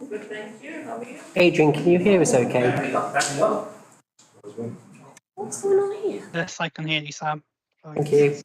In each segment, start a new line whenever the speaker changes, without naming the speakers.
Good, thank you. How are you?
Adrian, can you hear us okay?
What's going on here?
Yes, I can hear you, Sam.
Thank you.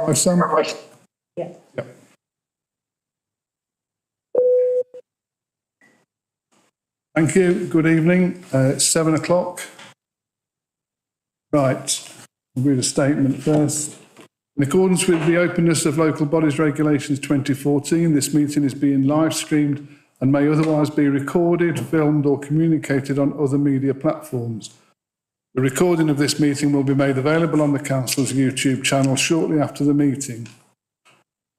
My son?
Yeah.
Yep. Thank you. Good evening. It's 7 o'clock. Right. I'll read a statement first. In accordance with the Openness of Local Bodies Regulations 2014, this meeting is being live streamed and may otherwise be recorded, filmed or communicated on other media platforms. The recording of this meeting will be made available on the Council's YouTube channel shortly after the meeting.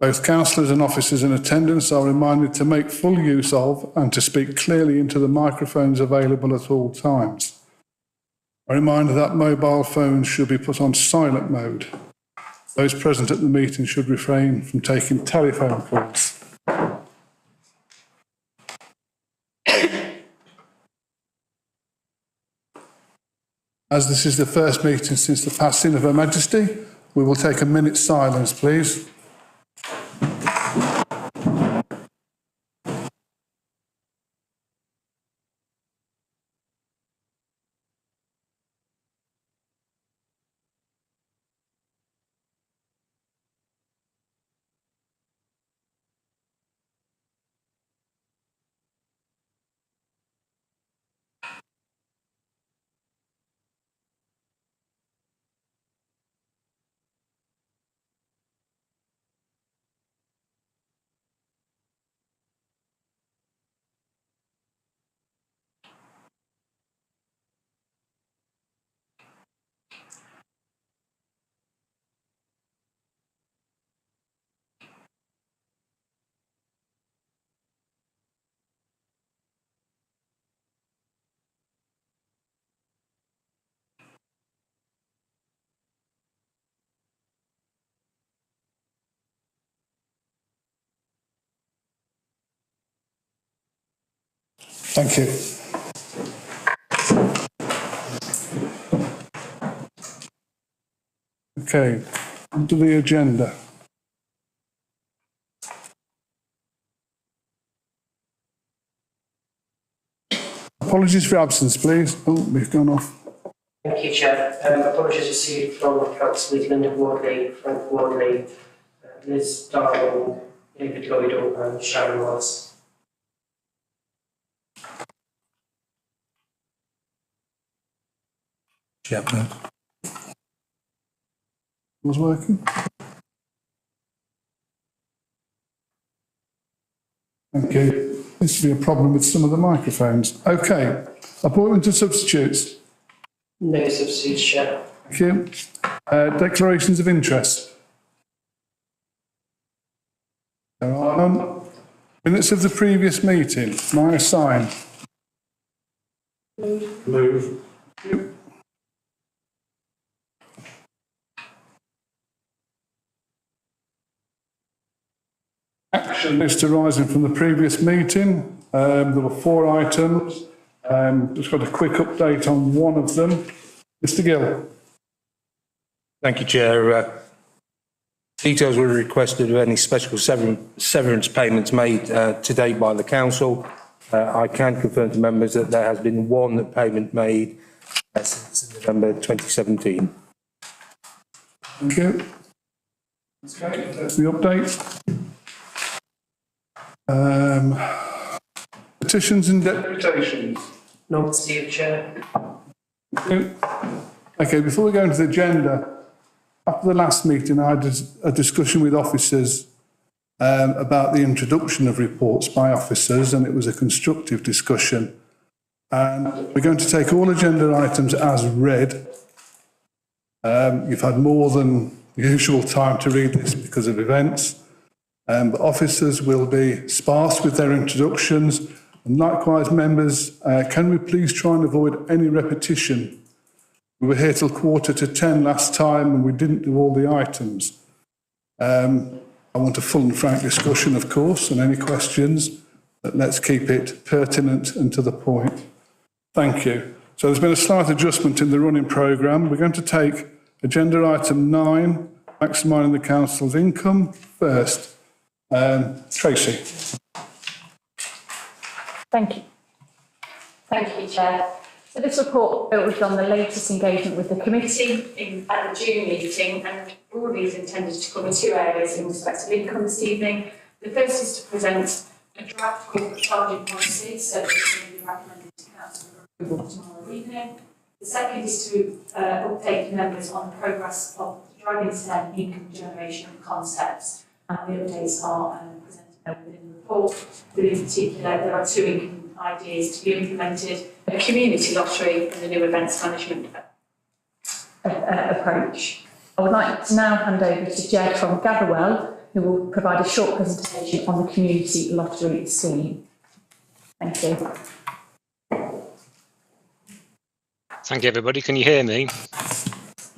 Both councillors and officers in attendance are reminded to make full use of and to speak clearly into the microphones available at all times. A reminder that mobile phones should be put on silent mode. Those present at the meeting should refrain from taking telephone calls. As this is the first meeting since the passing of Her Majesty, we will take a minute's silence, please. Thank you. Okay, onto the agenda. Apologies for absence, please. Oh, we've gone off.
Thank you, Chair. Apologies received from Councillors Linda Wardley, Frank Wardley, Liz Darling, David Lloydell and Sharon Wallace.
Chapman. Was working? Thank you. Seems to be a problem with some of the microphones. Okay. Appointment of substitutes.
No substitutes, Chair.
Thank you. Declarations of interest. There are none. Minutes of the previous meeting. May I sign? Move. Thank you. Action list arising from the previous meeting. There were 4 items. Just got a quick update on one of them. Mr. Gill.
Thank you, Chair. Details were requested of any special severance payments made to date by the Council. I can confirm to members that there has been one payment made since November 2017.
Thank you. Okay, that's the update. Petitions and deputations.
Not received, Chair.
Okay, before we go into the agenda, after the last meeting, I had a discussion with officers about the introduction of reports by officers, and it was a constructive discussion. And we're going to take all agenda items as read. You've had more than the usual time to read this because of events. But officers will be sparse with their introductions, and likewise members, can we please try and avoid any repetition? We were here till 9:45 last time and we didn't do all the items. I want a full and frank discussion, of course, and any questions, but let's keep it pertinent and to the point. Thank you. So there's been a slight adjustment in the running programme. We're going to take agenda item 9, maximising the council's income, first. Tracy.
Thank you. Thank you, Chair. So this report builds on the latest engagement with the committee at the June meeting, and all of these intended to cover 2 areas in respect of income this evening. The first is to present a draft corporate charging policy, so this will be recommended to council for approval tomorrow evening. The second is to update members on the progress of the driving stand income generation concepts. And the updates are presented within the report. But in particular, there are 2 income ideas to be implemented: a community lottery and a new events management approach. I would like to now hand over to Jed from Gatherwell, who will provide a short presentation on the community lottery scheme. Thank you.
Thank you, everybody. Can you hear me?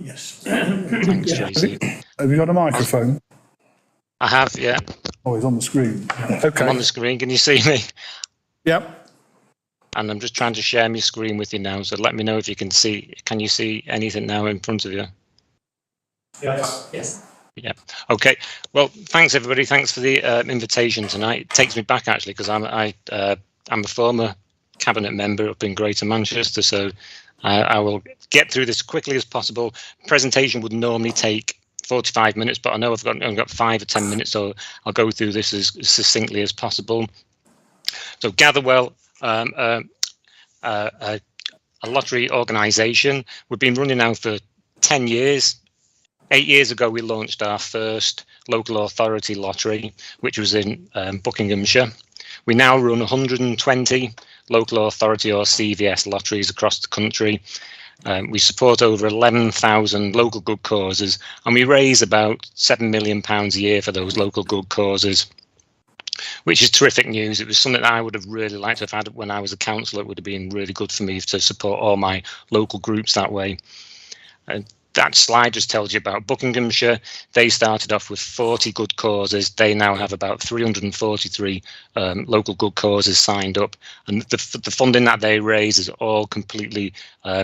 Yes.
Thanks, Tracy.
Have you got a microphone?
I have, yeah.
Oh, he's on the screen. Okay.
I'm on the screen. Can you see me?
Yep.
And I'm just trying to share my screen with you now. So let me know if you can see. Can you see anything now in front of you?
Yes. Yes.
Yeah. Okay. Well, thanks, everybody. Thanks for the invitation tonight. It takes me back, actually, because I'm a former cabinet member up in Greater Manchester. So I will get through this quickly as possible. Presentation would normally take 45 minutes, but I know I've only got 5 or 10 minutes, so I'll go through this as succinctly as possible. So Gatherwell, a lottery organisation. We've been running now for 10 years. 8 years ago, we launched our first local authority lottery, which was in Buckinghamshire. We now run 120 local authority or CVS lotteries across the country. We support over 11,000 local good causes, and we raise about £7 million a year for those local good causes, which is terrific news. It was something that I would have really liked to have had when I was a councillor. It would have been really good for me to support all my local groups that way. That slide just tells you about Buckinghamshire. They started off with 40 good causes. They now have about 343 local good causes signed up, and the funding that they raise is all completely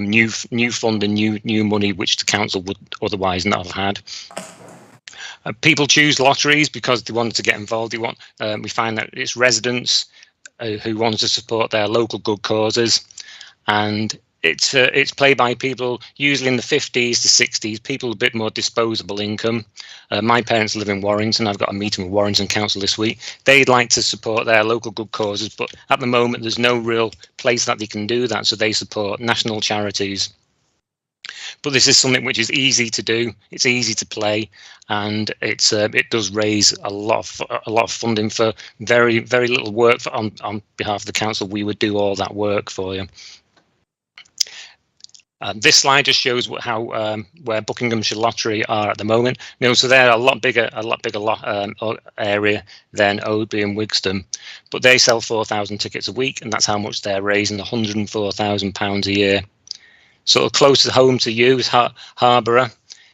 new funding, new money, which the council would otherwise not have had. People choose lotteries because they want to get involved. We find that it's residents who want to support their local good causes, and it's played by people usually in the 50s to 60s, people a bit more disposable income. My parents live in Warrington. I've got a meeting with Warrington Council this week. They'd like to support their local good causes, but at the moment there's no real place that they can do that, so they support national charities. But this is something which is easy to do. It's easy to play, and it does raise a lot of funding for very little work. On behalf of the council, we would do all that work for you. This slide just shows where Buckinghamshire Lottery are at the moment. So they're a lot bigger area than Oadby and Wigston, but they sell 4,000 tickets a week, and that's how much they're raising, £104,000 a year. Sort of closer home to you is Harborough,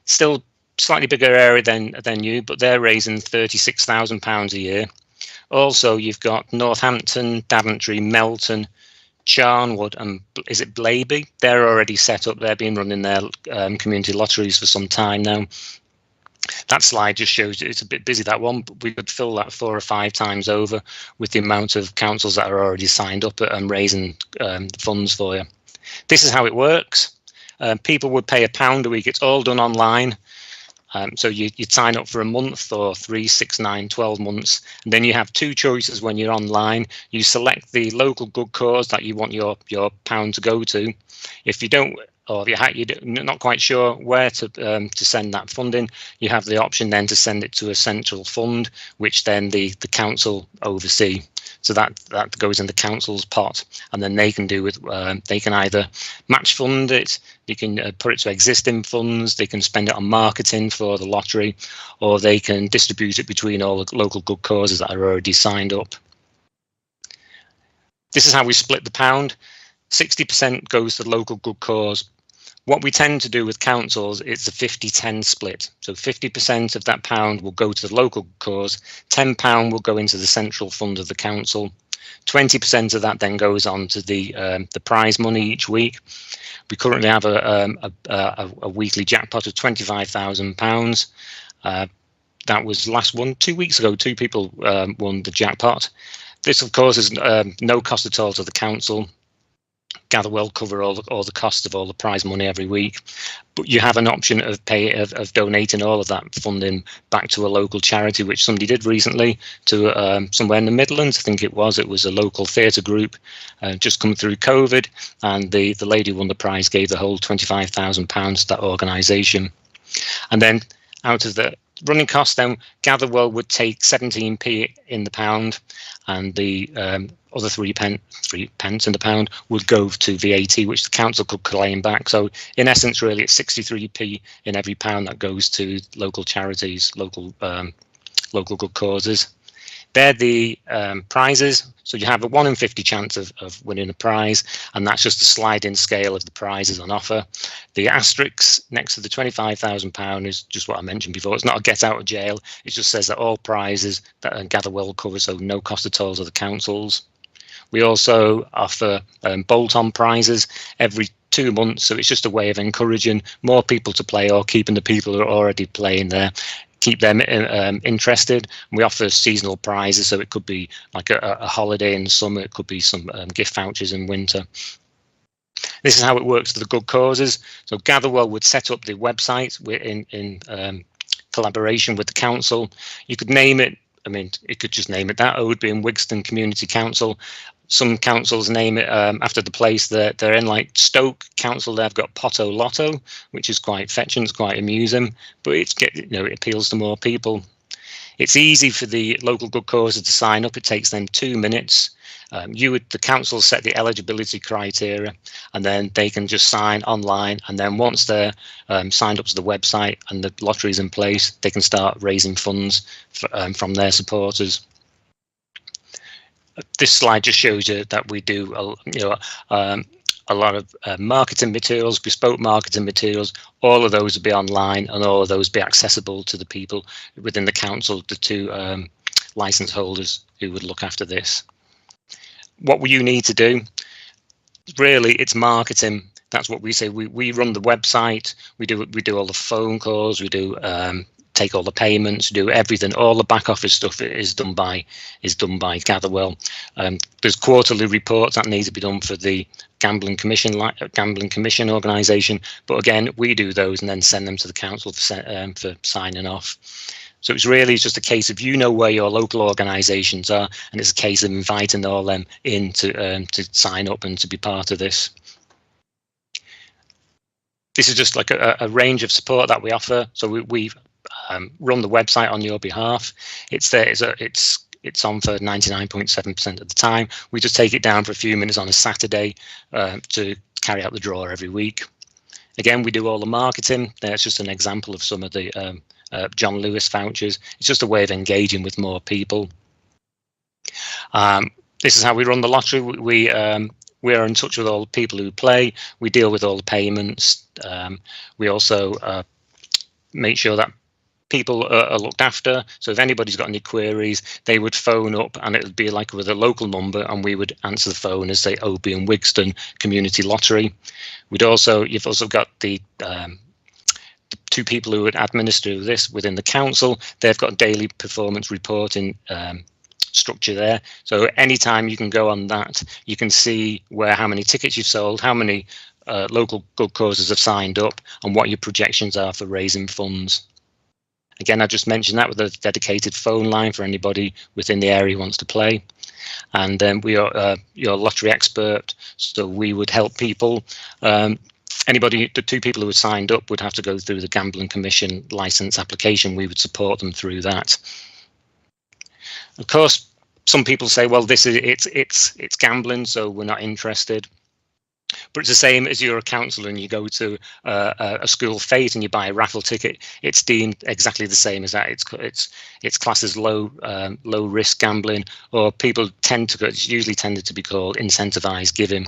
still slightly bigger area than you, but they're raising £36,000 a year. Also, you've got Northampton, Daventry, Melton, Charnwood, and is it Blaby? They're already set up. They've been running their community lotteries for some time now. That slide just shows it's a bit busy, that one, but we could fill that 4 or 5 times over with the amount of councils that are already signed up and raising funds for you. This is how it works. People would pay £1 a week. It's all done online. So you'd sign up for a month or 3, 6, 9, 12 months. And then you have 2 choices when you're online. You select the local good cause that you want your pound to go to. If you don't, or if you're not quite sure where to send that funding, you have the option then to send it to a central fund, which then the council oversee. So that goes in the council's pot, and then they can do with they can either match fund it, they can put it to existing funds, they can spend it on marketing for the lottery, or they can distribute it between all the local good causes that are already signed up. This is how we split the pound. 60% goes to the local good cause. What we tend to do with councils, it's a 50-10 split. So 50% of that pound will go to the local cause, £10 will go into the central fund of the council, 20% of that then goes on to the prize money each week. We currently have a weekly jackpot of £25,000. That was last one 2 weeks ago. 2 people won the jackpot. This, of course, is no cost at all to the council. Gatherwell cover all the costs of all the prize money every week, but you have an option of donating all of that funding back to a local charity, which somebody did recently to somewhere in the Midlands. I think it was a local theatre group just come through COVID, and the lady who won the prize gave the whole £25,000 to that organisation. And then out of the running costs, then Gatherwell would take 17p in the pound, and the other 3 pence in the pound would go to VAT, which the council could claim back. So in essence, really, it's 63p in every pound that goes to local charities, local good causes. They're the prizes. So you have a 1 in 50 chance of winning a prize, and that's just a sliding scale of the prizes on offer. The asterisk next to the £25,000 is just what I mentioned before. It's not a get out of jail. It just says that all prizes that Gatherwell cover, so no cost at all to the councils. We also offer bolt-on prizes every 2 months, so it's just a way of encouraging more people to play, or keeping the people who are already playing there, keep them interested. We offer seasonal prizes, so it could be like a holiday in summer, it could be some gift vouchers in winter. This is how it works for the good causes. So Gatherwell would set up the website in collaboration with the council. You could name it, it could just name it that, Oadby and Wigston Community Council. Some councils name it after the place that they're in, like Stoke Council. They've got Potto Lotto, which is quite fetching, it's quite amusing, but it appeals to more people. It's easy for the local good causes to sign up. It takes them 2 minutes. The council set the eligibility criteria, and then they can just sign online. And then once they're signed up to the website and the lottery's in place, they can start raising funds from their supporters. This slide just shows you that we do, a lot of marketing materials, bespoke marketing materials. All of those will be online, and all of those will be accessible to the people within the council, the two license holders who would look after this. What will you need to do? Really, it's marketing. That's what we say. We run the website. We do all the phone calls. We do take all the payments, do everything. All the back office stuff is done by Gatherwell. There's quarterly reports that need to be done for the Gambling Commission organisation. But again, we do those and then send them to the council for signing off. So it's really just a case of where your local organisations are, and it's a case of inviting all them in to sign up and to be part of this. This is just like a range of support that we offer. So we run the website on your behalf. It's there. It's on for 99.7% of the time. We just take it down for a few minutes on a Saturday to carry out the draw every week. Again, we do all the marketing. There's just an example of some of the John Lewis vouchers. It's just a way of engaging with more people. This is how we run the lottery. We are in touch with all the people who play. We deal with all the payments. We also make sure that people are looked after. So if anybody's got any queries, they would phone up, and it would be like with a local number, and we would answer the phone as, say, Oby and Wigston Community Lottery. You've also got the two people who would administer this within the council. They've got daily performance reporting structure there. So anytime you can go on that, you can see how many tickets you've sold, how many local good causes have signed up, and what your projections are for raising funds. Again, I just mentioned that with a dedicated phone line for anybody within the area who wants to play. And then we are your lottery expert, so we would help people. The two people who had signed up would have to go through the Gambling Commission licence application. We would support them through that. Of course, some people say, well, it's gambling, so we're not interested. But it's the same as you're a councillor and you go to a school fete and you buy a raffle ticket. It's deemed exactly the same as that. It's classed as low risk gambling, or people tend to. It's usually tended to be called incentivised giving.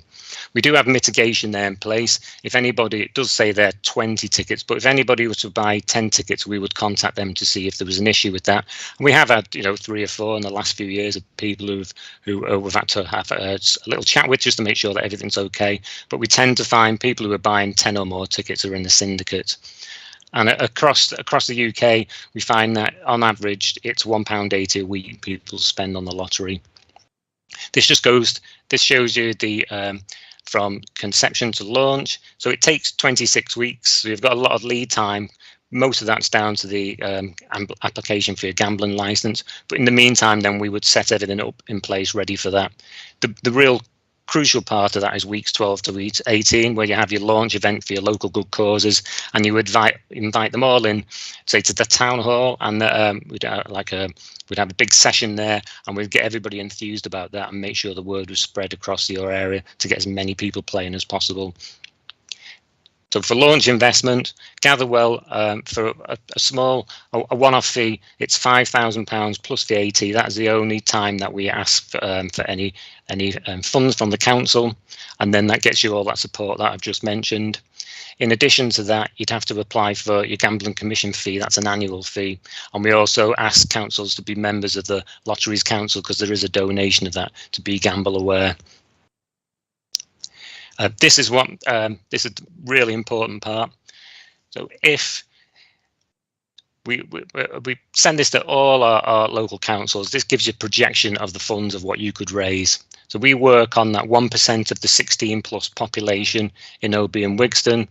We do have mitigation there in place. If anybody, it does say there 20 tickets, but if anybody was to buy 10 tickets, we would contact them to see if there was an issue with that. And we have had 3 or 4 in the last few years of people who we've had to have a little chat with just to make sure that everything's okay. But we tend to find people who are buying 10 or more tickets are in the syndicate. And across the UK, we find that on average, it's £1.80 a week people spend on the lottery. This shows you the from conception to launch. So it takes 26 weeks. So you've got a lot of lead time. Most of that's down to the application for your gambling license. But in the meantime, then we would set everything up in place ready for that. The real crucial part of that is weeks 12 to 18, where you have your launch event for your local good causes, and you invite them all in, say, to the town hall, and we'd have a big session there, and we'd get everybody enthused about that and make sure the word was spread across your area to get as many people playing as possible. So for launch investment, Gatherwell, for a small, a one-off fee, it's £5,000 plus VAT. That is the only time that we ask for any funds from the council, and then that gets you all that support that I've just mentioned. In addition to that, you'd have to apply for your Gambling Commission fee. That's an annual fee. And we also ask councils to be members of the Lotteries Council, because there is a donation of that to be gamble aware. This is this is a really important part. So if we send this to all our local councils, this gives you a projection of the funds of what you could raise. So we work on that 1% of the 16 plus population in Oby and Wigston,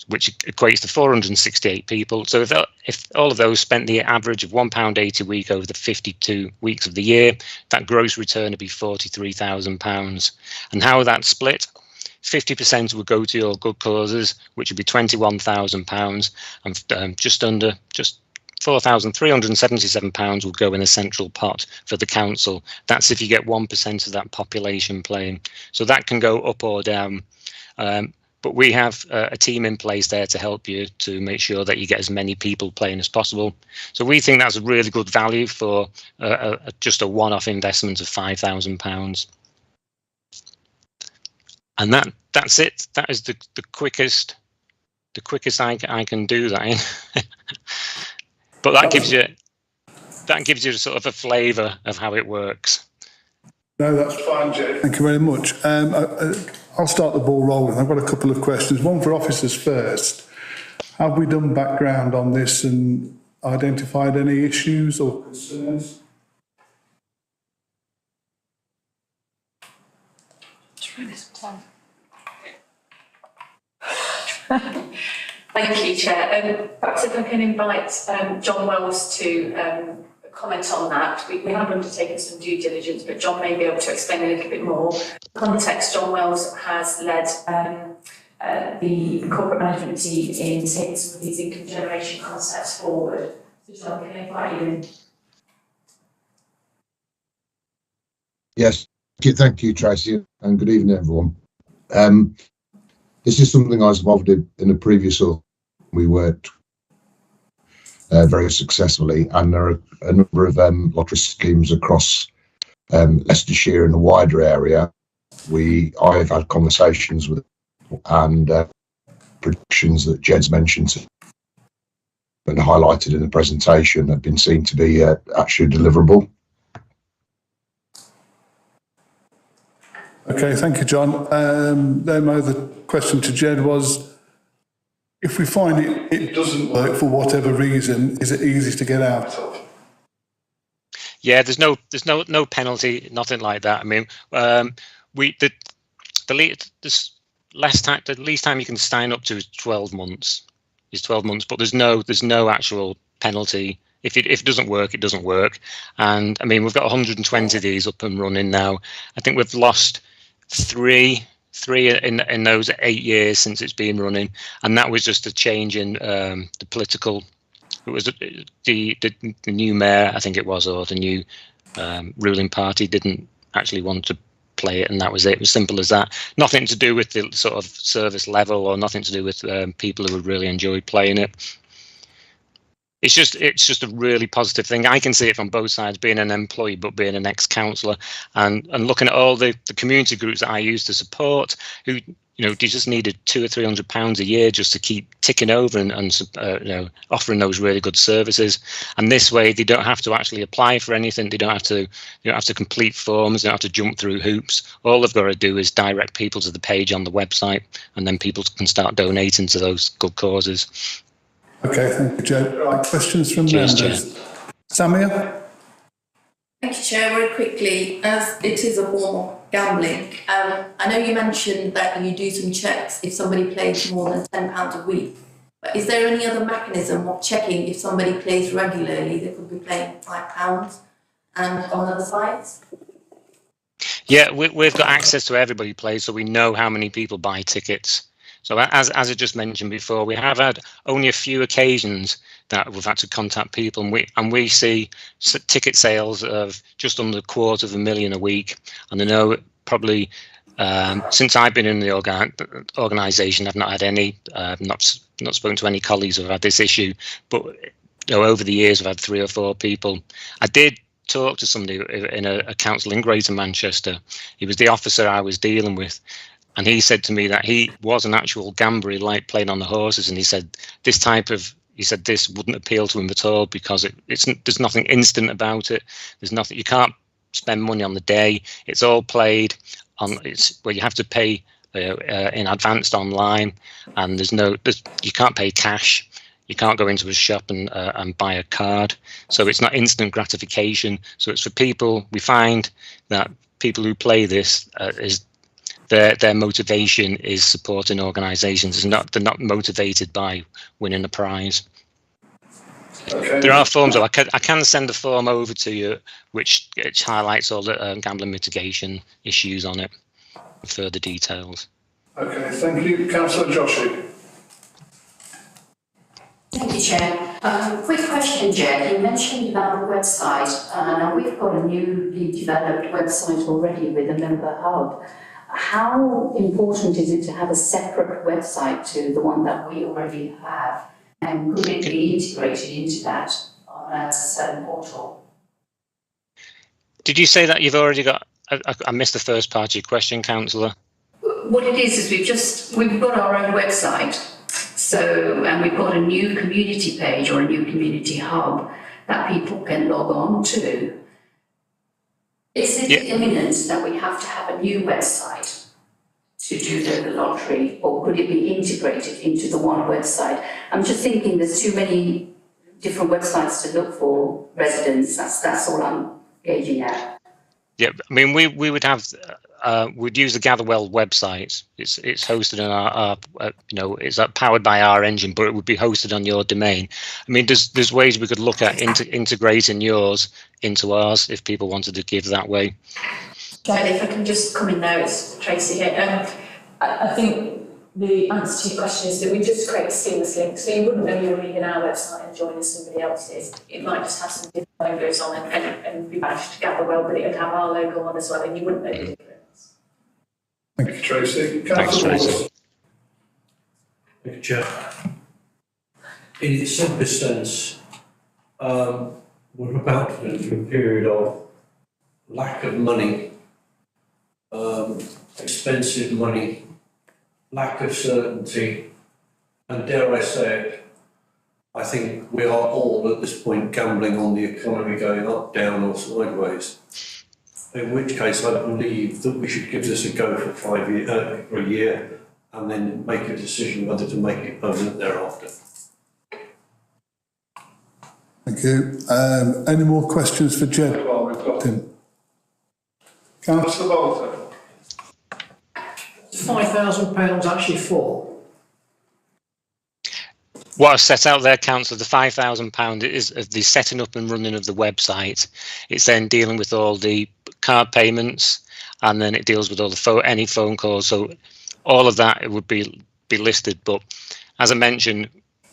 which equates to 468 people. So if all of those spent the average of £1.80 a week over the 52 weeks of the year, that gross return would be £43,000. And how that's split? 50% would go to your good causes, which would be £21,000, and just £4,377 will go in a central pot for the council. That's if you get 1% of that population playing. So that can go up or down. But we have a team in place there to help you to make sure that you get as many people playing as possible. So we think that's a really good value for just a one-off investment of £5,000. and that's it. That is the quickest I can do that in. But that gives you sort of a flavour of how it works.
No, that's fine, Jay. Thank you very much. I'll start the ball rolling. I've got a couple of questions. One for officers first. Have we done background on this and identified any issues or concerns?
Thank you, Chair. Perhaps if I can invite John Wells to comment on that. We have undertaken some due diligence, but John may be able to explain a little bit more. Context, John Wells has led the corporate management team in taking some of these income generation concepts forward. So John, can I invite you in?
Yes, thank you, Tracy, and good evening, everyone. This is something I was involved in a previous. We worked very successfully, and there are a number of lottery schemes across Leicestershire and the wider area. I've had conversations with, and predictions that Jed's mentioned and highlighted in the presentation have been seen to be actually deliverable.
Okay, thank you, John. Then my other question to Jed was, if we find it doesn't work for whatever reason, is it easy to get out of?
Yeah, there's no penalty, nothing like that. I mean, the least time you can sign up to is 12 months. But there's no actual penalty. If it doesn't work, it doesn't work. And I mean, we've got 120 of these up and running now. I think we've lost three in those 8 years since it's been running, and that was just a change in the political. It was the new mayor, I think it was, or the new ruling party didn't actually want to play it, and that was it. It was simple as that. Nothing to do with the sort of service level, or nothing to do with people who would really enjoy playing it. It's just a really positive thing. I can see it from both sides, being an employee but being an ex-councillor, and looking at all the community groups that I used to support, who they just needed £200 or £300 a year just to keep ticking over and offering those really good services. And this way, they don't have to actually apply for anything. They don't have to complete forms. They don't have to jump through hoops. All they've got to do is direct people to the page on the website, and then people can start donating to those good causes.
Okay, thank you, Jed. Right, questions from members? Samia?
Thank you, Chair. Very quickly, as it is a form of gambling, I know you mentioned that you do some checks if somebody plays more than £10 a week. But is there any other mechanism of checking if somebody plays regularly? They could be playing £5 and on other sites?
Yeah, we've got access to everybody who plays, so we know how many people buy tickets. So as I just mentioned before, we have had only a few occasions that we've had to contact people, and we see ticket sales of just under £250,000 a week. And I know probably since I've been in the organisation, I've not had any, not spoken to any colleagues who've had this issue, but over the years, I've had 3 or 4 people. I did talk to somebody in a council in Greater Manchester. He was the officer I was dealing with. And he said to me that he was an actual gambler, he liked playing on the horses, and he said this wouldn't appeal to him at all because there's nothing instant about it. There's nothing, you can't spend money on the day. It's all played on. It's where you have to pay in advance online, and you can't pay cash. You can't go into a shop and buy a card. So it's not instant gratification. So it's for people. We find that people who play this their motivation is supporting organisations. They're not motivated by winning a prize. Okay. There are forms. I can send a form over to you, which highlights all the gambling mitigation issues on it. Further details.
Okay, thank you, Councillor Joshi.
Thank you, Chair. Quick question, Jed. You mentioned about the website. Now we've got a newly developed website already with a member hub. How important is it to have a separate website to the one that we already have? And could it be integrated into that on a certain portal?
Did you say that you've already got? I missed the first part of your question, Councillor.
what it is we've got our own website. So, and we've got a new community page or a new community hub that people can log on to. Is it imminent that we have to have a new website to do the lottery, or could it be integrated into the one website? I'm just thinking there's too many different websites to look for residents. That's all I'm gauging at.
Yeah, I mean, we would have, we'd use the Gatherwell website. It's hosted on our it's powered by our engine, but it would be hosted on your domain. I mean, there's ways we could look at integrating yours into ours if people wanted to give that way.
Jane, if I can just come in there, it's Tracy here. I think the answer to your question is that we just create a seamless link, so you wouldn't know you were leaving our website and joining somebody else's. It might just have some different logos on and be managed to gather well, but it would have our logo on as well, and you wouldn't know the difference.
Thank you, Tracy.
Thanks, Tracy.
Thank you, Chair. In its simplest sense, we're about to go through a period of lack of money, expensive money, lack of certainty, and dare I say it, I think we are all at this point gambling on the economy going up, down or sideways. In which case I believe that we should give this a go for for a year and then make a decision whether to make it permanent thereafter.
Thank you. Any more questions for Jed while we've got him? Councillor Bolton.
£5,000 actually for?
What I've set out there, Councillor, the £5,000 is of the setting up and running of the website. It's then dealing with all the card payments, and then it deals with all the any phone calls. So all of that, it would be listed. But as I mentioned,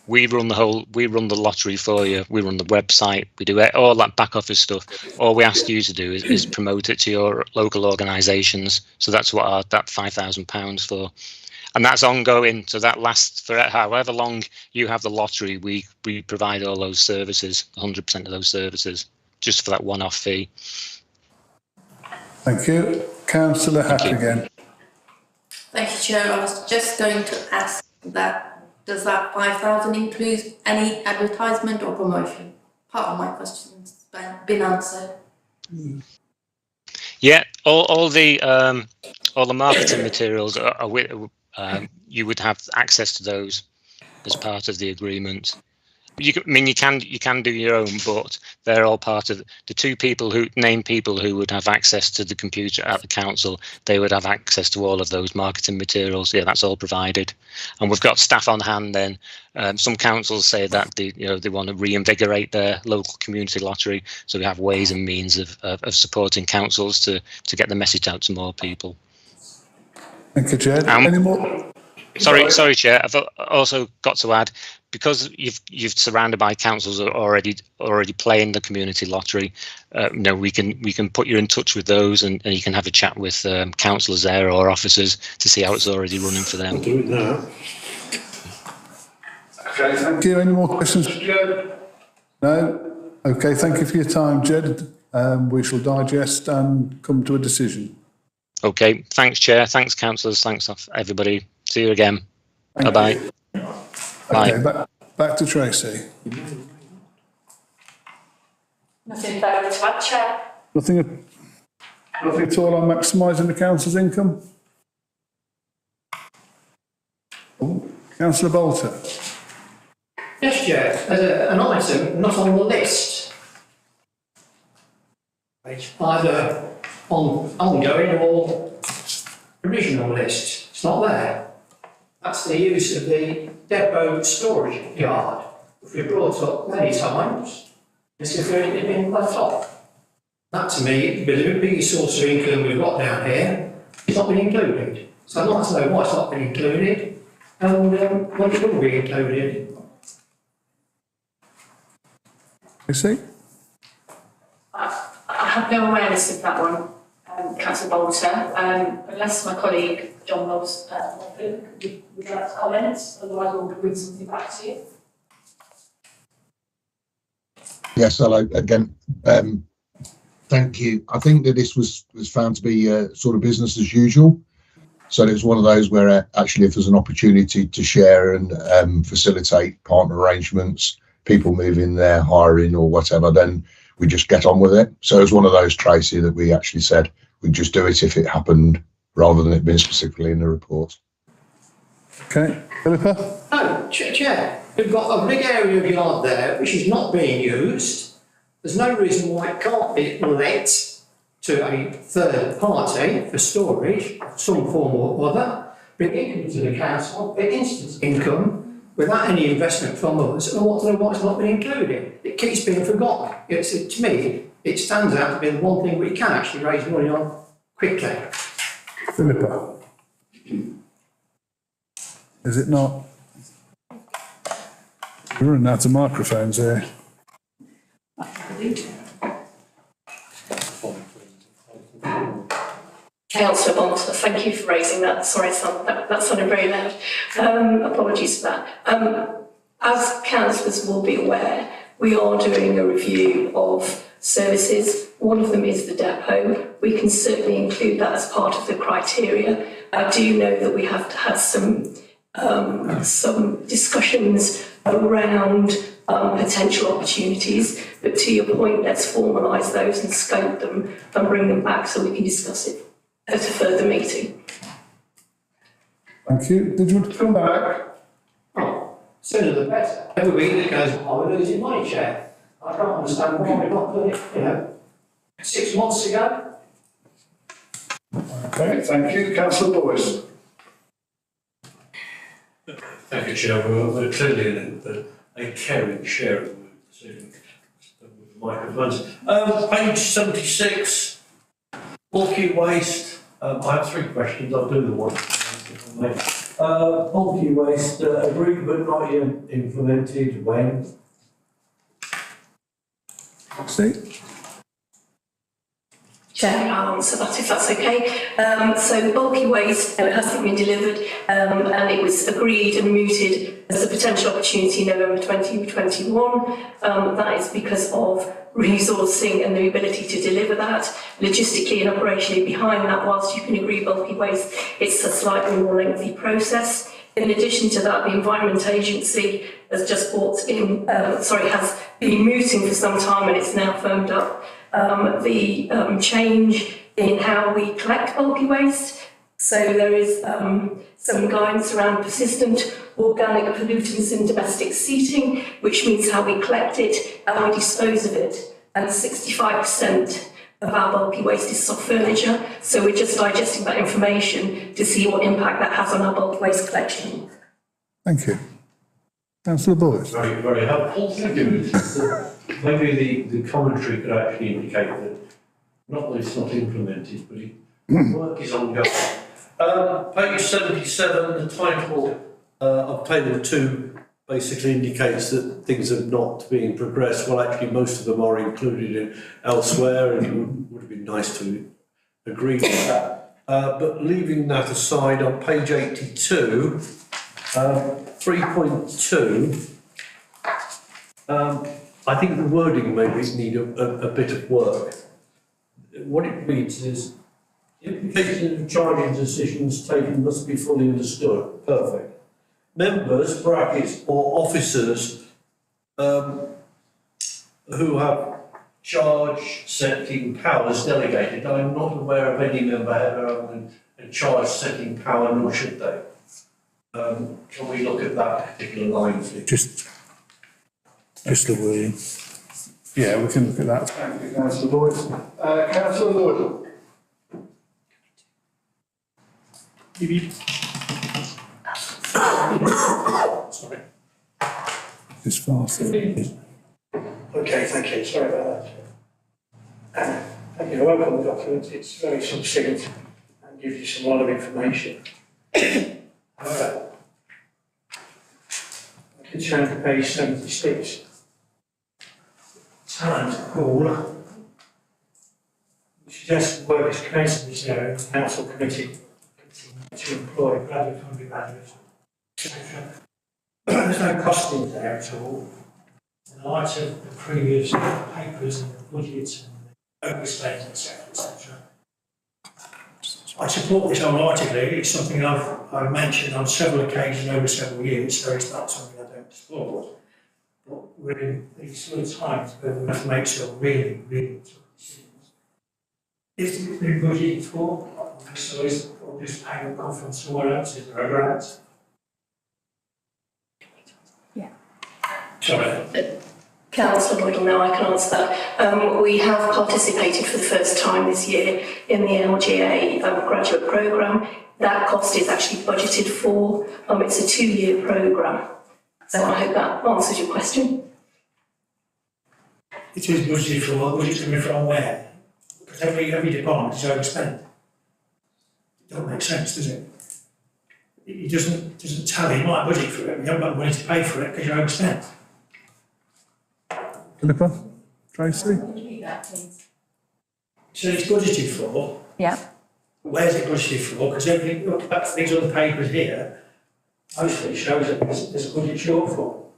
we run the lottery for you. We run the website. We do all that back office stuff. All we ask you to do is promote it to your local organisations. So that's what that £5,000 for. And that's ongoing, so that lasts for however long you have the lottery. We provide all those services, 100% of those services, just for that one-off fee.
Thank you. Councillor Hatt again.
Thank you, Chair. I was just going to ask that, does that 5,000 include any advertisement or promotion? Part of my question's been answered.
Yeah, all the marketing materials are with. You would have access to those as part of the agreement. You can do your own, but they're all part of the people who would have access to the computer at the council. They would have access to all of those marketing materials. Yeah, that's all provided, and we've got staff on hand. Then some councils say that they want to reinvigorate their local community lottery, so we have ways and means of supporting councils to get the message out to more people.
Thank you, Jed. Any more?
Sorry, Chair. I've also got to add, because you've surrounded by councils that are already playing the community lottery. We can put you in touch with those, and you can have a chat with councillors there or officers to see how it's already running for them.
I'll do it now.
Okay, thank you. Any more questions for Jed? No? Okay, thank you for your time, Jed. We shall digest and come to a decision.
Okay, thanks, Chair. Thanks, councillors. Thanks, everybody. See you again. Bye-bye. Bye.
Okay, back to Tracy.
Nothing further to add, Chair.
Nothing at all on maximising the council's income? Oh, Councillor Bolter.
Yes, Chair. There's an item not on the list. It's either on ongoing or original list. It's not there. That's the use of the depot storage yard, which we brought up many times. It's if it's been left off. That to me, with the biggest source of income we've got down here, it's not been included. So I'd like to know why it's not been included and when it will be included.
You see?
I have no awareness of that one, Councillor Bolter, unless my colleague John Ross would like to comment, otherwise we'll read something back to you.
Yes, hello again. Thank you. I think that this was found to be sort of business as usual. So it's one of those where actually if there's an opportunity to share and facilitate partner arrangements, people moving there, hiring or whatever, then we just get on with it. So it's one of those, Tracy, that we actually said we'd just do it if it happened rather than it being specifically in the report.
Okay, Philippa?
No, Chair, we've got a big area of yard there which is not being used. There's no reason why it can't be let to a third party for storage, some form or other, bring income to the council, bring instant income without any investment from us, and I want to know why it's not been included. It keeps being forgotten. To me, it stands out to be the one thing we can actually raise money on quickly.
Philippa? Is it not? We're running out of microphones here.
Councillor Bond, thank you for raising that. Sorry, that sounded very loud. Apologies for that. As councillors will be aware, we are doing a review of services. One of them is the depot. We can certainly include that as part of the criteria. I do know that we have had some discussions around potential opportunities, but to your point, let's formalise those and scope them and bring them back so we can discuss it at a further meeting.
Thank you. Did you want to come back?
Oh, sooner the better. Every week that goes by, we're losing money, Chair. I can't understand why we're not doing it, 6 months ago.
Okay, thank you. Councillor Boyce.
Thank you, Chair. We're clearly in a caring sharing decision with the microphones. Page 76, bulky waste. I have 3 questions. I'll do the one. Bulky waste, agreed but not yet implemented. When?
Steve?
Chair, I'll answer that if that's okay. So bulky waste hasn't been delivered and it was agreed and mooted as a potential opportunity in November 2021. That is because of resourcing and the ability to deliver that. Logistically and operationally behind that, whilst you can agree bulky waste, it's a slightly more lengthy process. In addition to that, the Environment Agency has just brought in, has been mooting for some time and it's now firmed up the change in how we collect bulky waste. So there is some guidance around persistent organic pollutants in domestic seating, which means how we collect it and we dispose of it. And 65% of our bulky waste is soft furniture. So we're just digesting that information to see what impact that has on our bulky waste collection.
Thank you. Councillor Boyce.
Very, very helpful. Thank you. Maybe the commentary could actually indicate that not that it's not implemented, but work is ongoing. Page 77, the title of table 2 basically indicates that things are not being progressed. Well, actually, most of them are included in elsewhere, and it would have been nice to agree with that. But leaving that aside, on page 82, 3.2, I think the wording maybe need a bit of work. What it reads is, implications of charging decisions taken must be fully understood. Perfect. Members, brackets, or officers who have charge setting powers delegated. I'm not aware of any member having a charge setting power, nor should they. Can we look at that particular line, please?
Just the wording.
Yeah, we can look at that. Thank you, Councillor Boyce. Councillor Lloyd.
Sorry.
It's fast.
Okay, thank you. Sorry about that. Thank you. I welcome the document. It's very succinct and gives you some lot of information. However, I can turn to page 76. Talent pool. We suggest work is commenced in this area. The council committee to employ graduate undergraduates, etc. There's no costing there at all. In light of the previous papers and the budgets and the overspend, etc., etc. I support this wholeheartedly. It's something I've mentioned on several occasions over several years, so it's not something I don't support. But we're in these sort of times where we have to make some really, really tough decisions. Is it been budgeted for? So is or just payment come from somewhere else? Is there a grant?
Yeah.
Sorry.
Councillor Boydell, now I can answer that. We have participated for the first time this year in the LGA graduate programme. That cost is actually budgeted for. It's a 2-year programme. So I hope that answers your question.
It is budgeted for. What budget's coming from where? Because every department is overspent. It doesn't make sense, does it? It doesn't tally. You might budget for it, but you haven't got money to pay for it because you're overspent.
Philippa? Tracy?
Repeat that, please.
So it's budgeted for.
Yeah.
Where's it budgeted for? Because everything, look, these other papers here, mostly shows that there's a budget shortfall.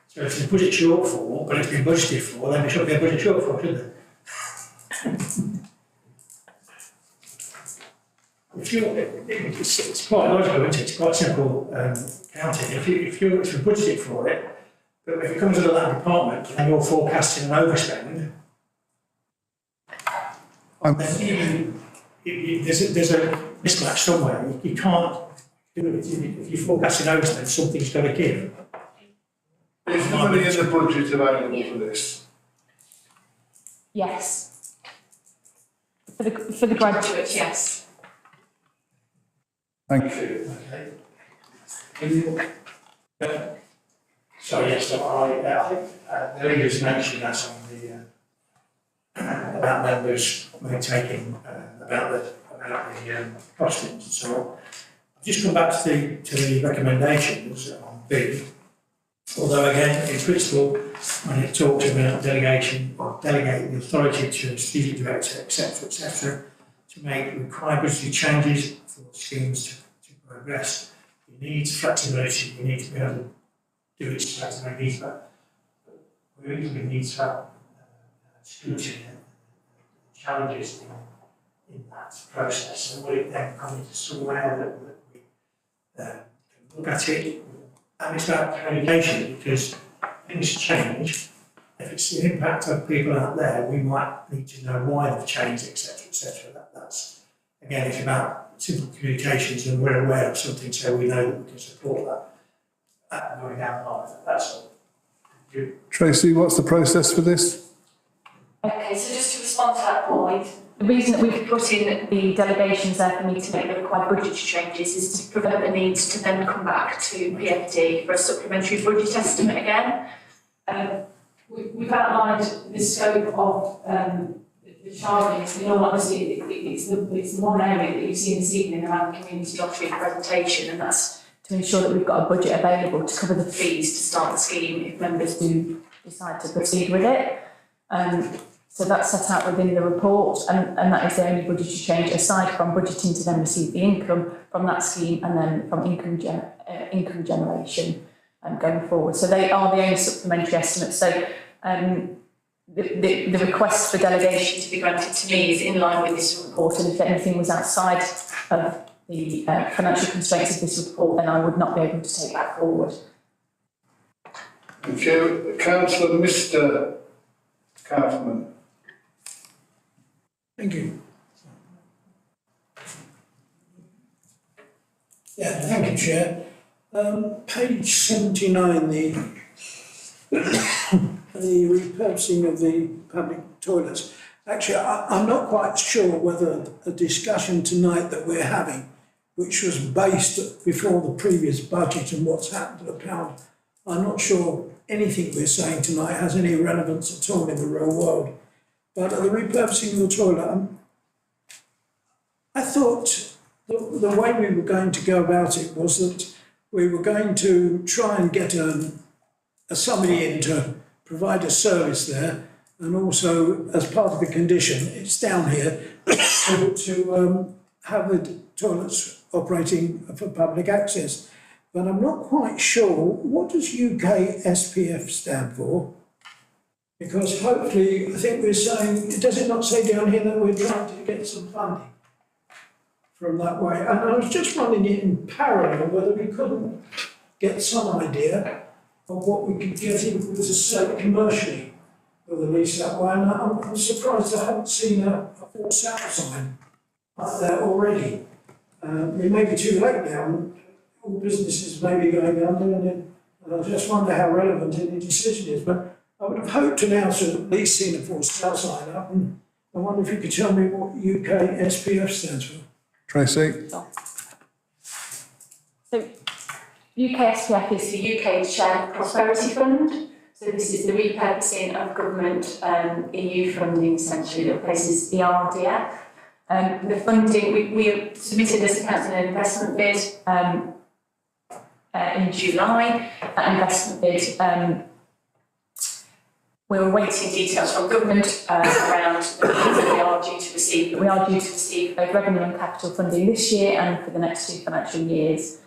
So if there's a budget shortfall, but it's been budgeted for, then there should be a budget shortfall, shouldn't there? It's quite logical, isn't it? It's quite simple counting. If you budgeted for it, but if it comes to that department and you're forecasting an overspend, then there's a mismatch somewhere. You can't do it. If you're forecasting overspend, something's got to give.
Is there money in the budget available for this?
Yes. For the graduates, yes.
Thank you.
Okay. So yes, the leaders mentioned that on the about members taking about the costings and so on. I've just come back to the recommendations on B. Although again, in principle, when it talks about delegation or delegating the authority to a strategic director, etc., to make required budgetary changes for schemes to progress, it needs flexibility. We need to be able to do it flexibility, but we really need to have scrutiny and challenges in that process, and will it then come into somewhere that we can look at it. And it's about communication, because things change. If it's the impact of people out there, we might need to know why they've changed, etc., etc. That's again, it's about simple communications, and we're aware of something, so we know that we can support that going down the line. That's all.
Tracy, what's the process for this?
Okay, so just to respond to that point, the reason that we've put in the delegations there for me to make the required budgetary changes is to prevent the need to then come back to PFD for a supplementary budget estimate again. We've outlined the scope of the charges. In all honesty, it's the one area that you've seen this evening around the community lottery presentation, and that's to ensure that we've got a budget available to cover the fees to start the scheme if members do decide to proceed with it. So that's set out within the report, and that is the only budgetary change, aside from budgeting to then receive the income from that scheme and then from income generation going forward. So they are the only supplementary estimates. So the request for delegation to be granted to me is in line with this report, and if anything was outside of the financial constraints of this report, then I would not be able to take that forward.
Thank you. Councillor Mr. Kaufman.
Thank you. Yeah, thank you, Chair. Page 79, the repurposing of the public toilets. Actually, I'm not quite sure whether a discussion tonight that we're having, which was based before the previous budget and what's happened to the pound, I'm not sure anything we're saying tonight has any relevance at all in the real world. But the repurposing of the toilet, I thought the way we were going to go about it was that we were going to try and get somebody in to provide a service there, and also as part of the condition, it's down here, to have the toilets operating for public access. But I'm not quite sure, what does UK SPF stand for? Because hopefully, I think we're saying, does it not say down here that we're trying to get some funding? from that way. And I was just running it in parallel whether we couldn't get some idea of what we could get if it was a state commercially with a lease that way. And I'm surprised I haven't seen a for sale sign up there already. It may be too late now, and all businesses may be going under, and I just wonder how relevant any decision is. But I would have hoped to now to at least seen a for sale sign up, and I wonder if you could tell me what UK SPF stands for.
Tracy?
So UK SPF is the UK Shared Prosperity Fund. So this is the repurposing of government EU funding essentially that replaces the RDF. The funding, we submitted as a council an investment bid in July. That investment bid, we're awaiting details from government around the funds that we are due to receive. But we are due to receive both revenue and capital funding this year and for the next 2 financial years.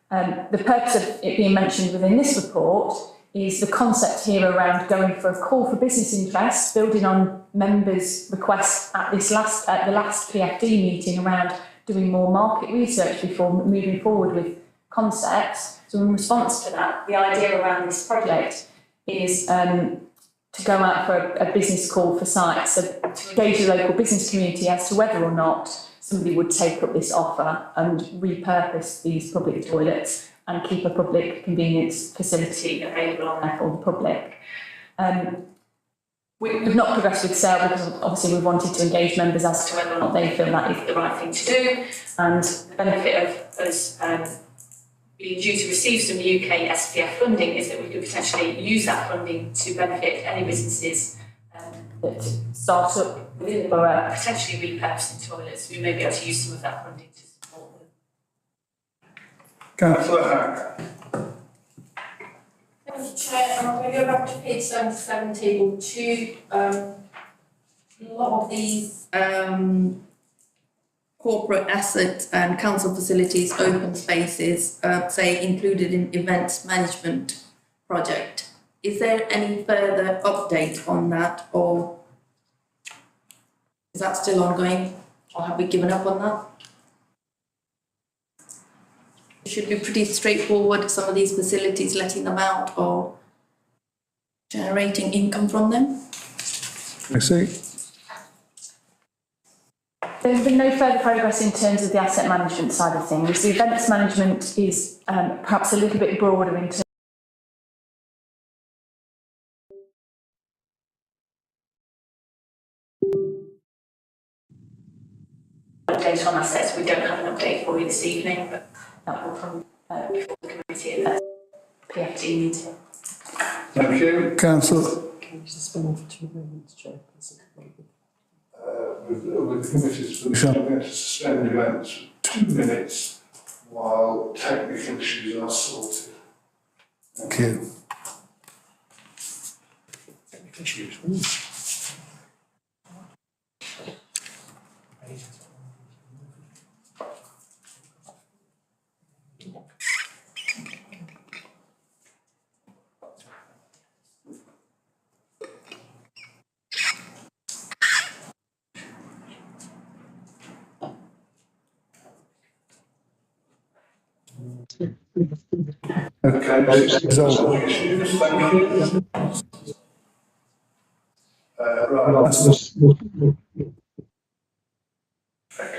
The purpose of it being mentioned within this report is the concept here around going for a call for business interest, building on members' requests at the last PFD meeting around doing more market research before moving forward with concepts. So in response to that, the idea around this project is to go out for a business call for sites, so to engage the local business community as to whether or not somebody would take up this offer and repurpose these public toilets and keep a public convenience facility available on there for the public. We've not progressed with sale because obviously we've wanted to engage members as to whether or not they feel that is the right thing to do, and the benefit of us being due to receive some UK SPF funding is that we could potentially use that funding to benefit any businesses that start up within the borough, potentially repurposing toilets. We may be able to use some of that funding to support them.
Councillor Hack.
Thank you, Chair. I'm going to go back to page 77, table 2. A lot of these corporate assets and council facilities, open spaces, say included in events management project. Is there any further update on that, or is that still ongoing, or have we given up on that? It should be pretty straightforward, some of these facilities, letting them out or generating income from them.
I see.
There's been no further progress in terms of the asset management side of things. The events management is perhaps a little bit broader in terms update on assets. We don't have an update for you this evening, but that will come before the committee at the PFD meeting.
Thank you. Councillor?
Can you suspend for 2 moments, Chair?
With the committee's permission, I'm going to suspend events for 2 minutes while technical issues are sorted. Thank you.
Technical issues.
Okay, resolve all issues. Thank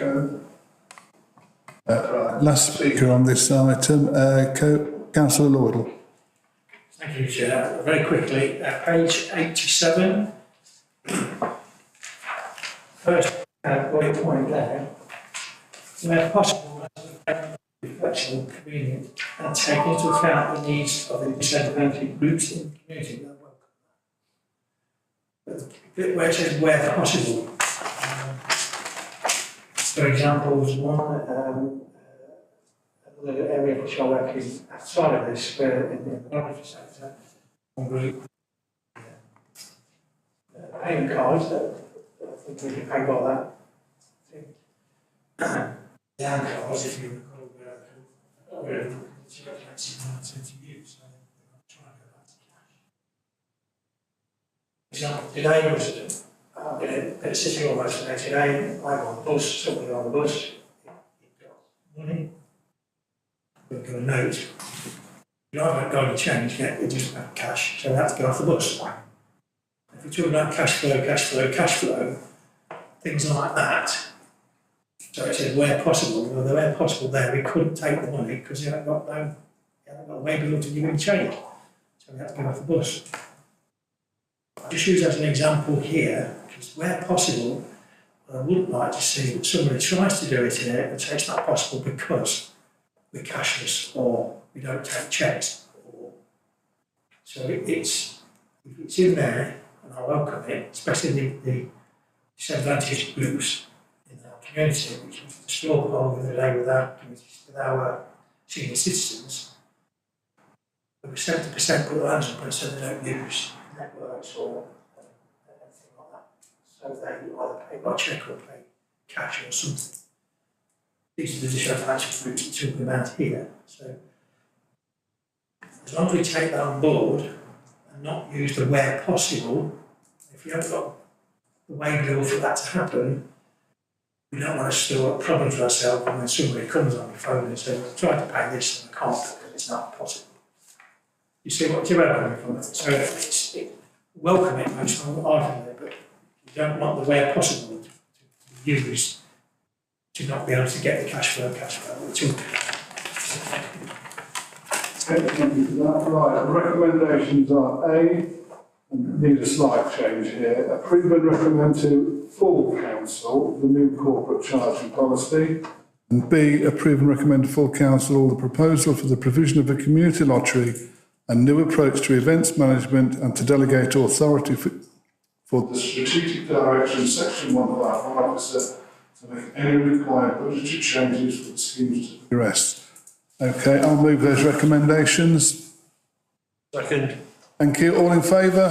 you. Right, last speaker on this item, Councillor Lloydell.
Thank you, Chair. Very quickly, page 87. First bullet point there. Where possible, flexible, convenient, and take into account the needs of the disadvantaged groups in the community. The bit where it says where possible. For example, there's one another area which I work in outside of this, where in the lottery sector, one group payment cards that I think we can pay by that. Down cards, if you recall, were to use, so they're not trying to go back to cash. For example, today was it's sitting almost there today. I'm on the bus, somebody on the bus. It
money. We've got a note. You haven't got any change yet, you just have cash, so that's go off the bus. If you're talking about cash flow, things like that. So it says where possible, well, where possible there, we couldn't take the money because you haven't got a way below to give any change. So we have to go off the bus. I just use as an example here, because where possible, I wouldn't like to see that somebody tries to do it here and say it's not possible because we're cashless or we don't take checks. So if it's in there, and I welcome it, especially the disadvantaged groups in our community, which is the straw poll the other day with our senior citizens, over 70% put their hands up and said they don't use networks or anything like that. So they either pay by cheque or pay cash or something. These are the disadvantaged groups we're talking about here. So as long as we take that on board and not use the where possible, if you haven't got the way bill for that to happen, we don't want to store up problems for ourselves when somebody comes on the phone and says, "I've tried to pay this and I can't because it's not possible." You see what you're coming from that? So welcome it, most arguably, but you don't want the where possible to use to not be able to get the cash flow.
Right, the recommendations are A, and need a slight change here, approve and recommend to full council the new corporate charging policy, and B, approve and recommend to full council all the proposal for the provision of a community lottery and new approach to events management and to delegate authority for the strategic direction section 155 officer to make any required budgetary changes for the schemes to progress. Okay, I'll move those recommendations.
Second.
Thank you. All in favour?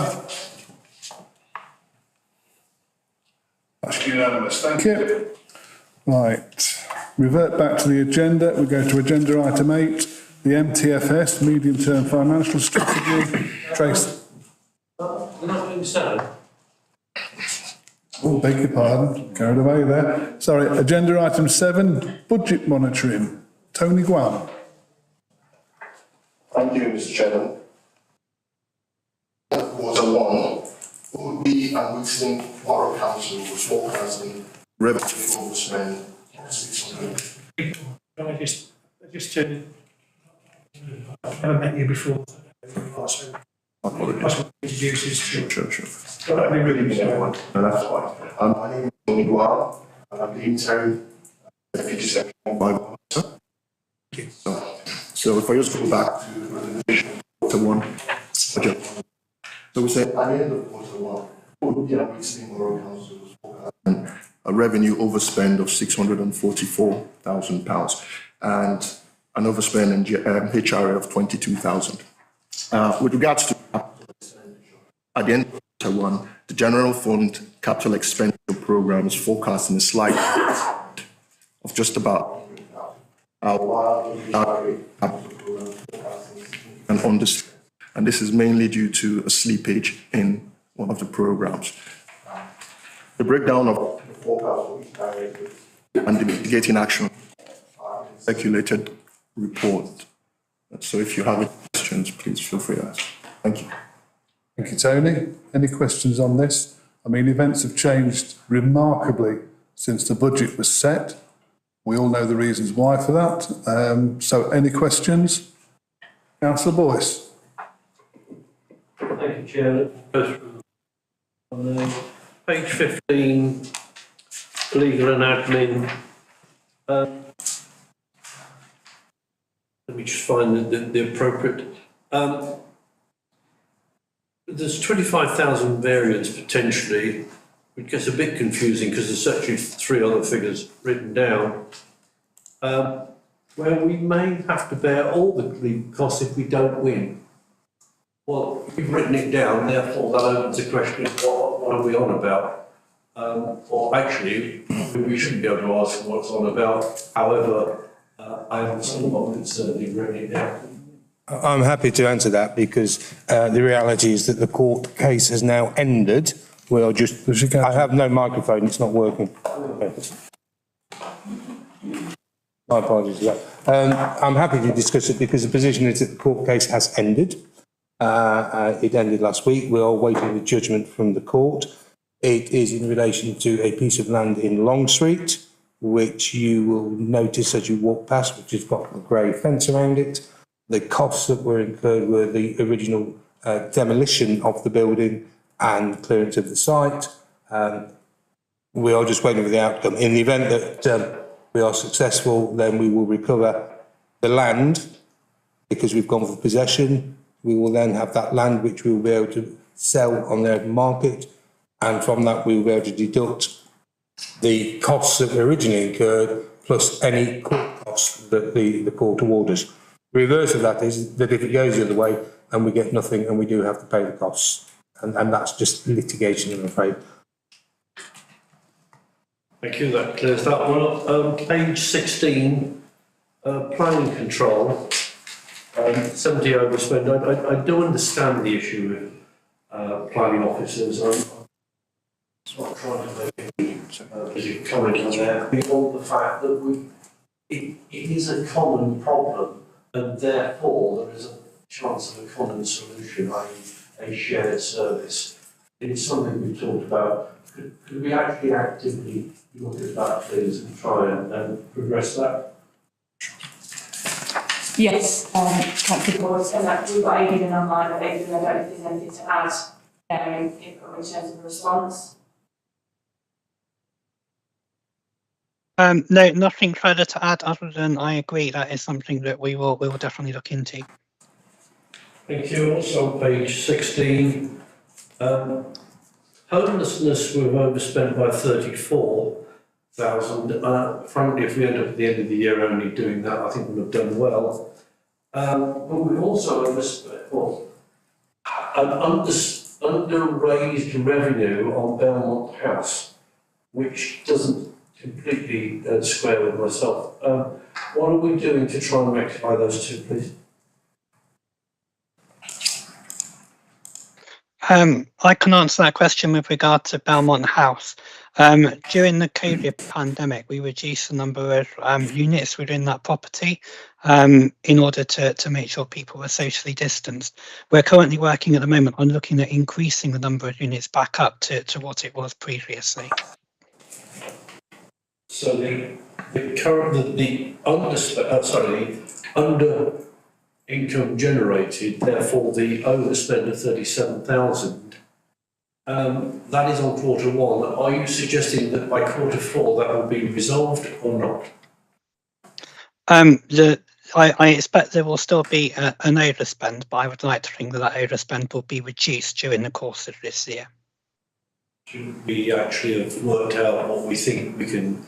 That's unanimous. Thank you. Right. Revert back to the agenda. We go to agenda item 8, the MTFS, Medium Term Financial Strategy. Trace.
You're not doing 7?
Oh, beg your pardon. Carried away there. Sorry. Agenda item 7, budget monitoring. Tony Guam.
Thank you, Mr. Chairman. Quarter 1, OB and Wixon Borough Council was forecasting revenue overspend of 600.
Can I just I've never met you before. So possible introduces
Sure. Let me really meet everyone. No, that's fine. My name is Tony Guam, and I'm the interim deputy secretary by officer. So if I just go back to the presentation, quarter 1, budget. So we said at the end of quarter 1, OB and Wixon Borough Council was forecasting a revenue overspend of £644,000 and an overspend in HRA of 22,000. With regards to at the end of quarter 1, the general fund capital expenditure program is forecasting a slight of just about and this is mainly due to a slippage in one of the programs. The breakdown of the forecast and the mitigating action are in the circulated report. So if you have any questions, please feel free to ask. Thank you.
Thank you, Tony. Any questions on this? I mean, events have changed remarkably since the budget was set. We all know the reasons why for that. So any questions? Councillor Boyce.
Thank you, Chairman. On page 15, legal and admin. Let me just find the appropriate. There's 25,000 variants potentially, which gets a bit confusing because there's actually 3 other figures written down, where we may have to bear all the legal costs if we don't win. Well, we've written it down, therefore that opens the question, what are we on about? Or actually, we shouldn't be able to ask what's on about. However, I am somewhat concerned you've written it down.
I'm happy to answer that because the reality is that the court case has now ended. We are just. I have no microphone. It's not working. My apologies for that. I'm happy to discuss it because the position is that the court case has ended. It ended last week. We are waiting the judgment from the court. It is in relation to a piece of land in Long Street, which you will notice as you walk past, which has got a grey fence around it. The costs that were incurred were the original demolition of the building and clearance of the site. We are just waiting for the outcome. In the event that we are successful, then we will recover the land because we've gone for possession. We will then have that land which we will be able to sell on the open market, and from that we will be able to deduct the costs that were originally incurred plus any court costs that the court award us. The reverse of that is that if it goes the other way and we get nothing and we do have to pay the costs, and that's just litigation, I'm afraid.
Thank you, that clears that one up. Page 16, planning control, 70 overspend. I do understand the issue with planning officers. I'm not trying to make a comment on that. Beyond the fact that it is a common problem, and therefore there is a chance of a common solution, i.e. a shared service. It's something we've talked about. Could we actually actively look at that, please, and try and progress that?
Yes, Councillor Boyd, and that we've got Aidan online, but Aidan, I don't know if there's anything to add in terms of the response.
No, nothing further to add other than I agree that is something that we will definitely look into.
Thank you. Also, page 16. Homelessness, we've overspent by 34,000. Frankly, if we end up at the end of the year only doing that, I think we'll have done well. But we've also overspent, an under-raised revenue on Belmont House, which doesn't completely square with myself. What are we doing to try and rectify those two, please?
I can answer that question with regard to Belmont House. During the COVID pandemic, we reduced the number of units within that property in order to make sure people were socially distanced. We're currently working at the moment on looking at increasing the number of units back up to what it was previously.
So the under income generated, therefore the overspend of 37,000, that is on quarter one. Are you suggesting that by quarter four that will be resolved or not?
I expect there will still be an overspend, but I would like to think that overspend will be reduced during the course of this year.
Should we actually have worked out what we think we can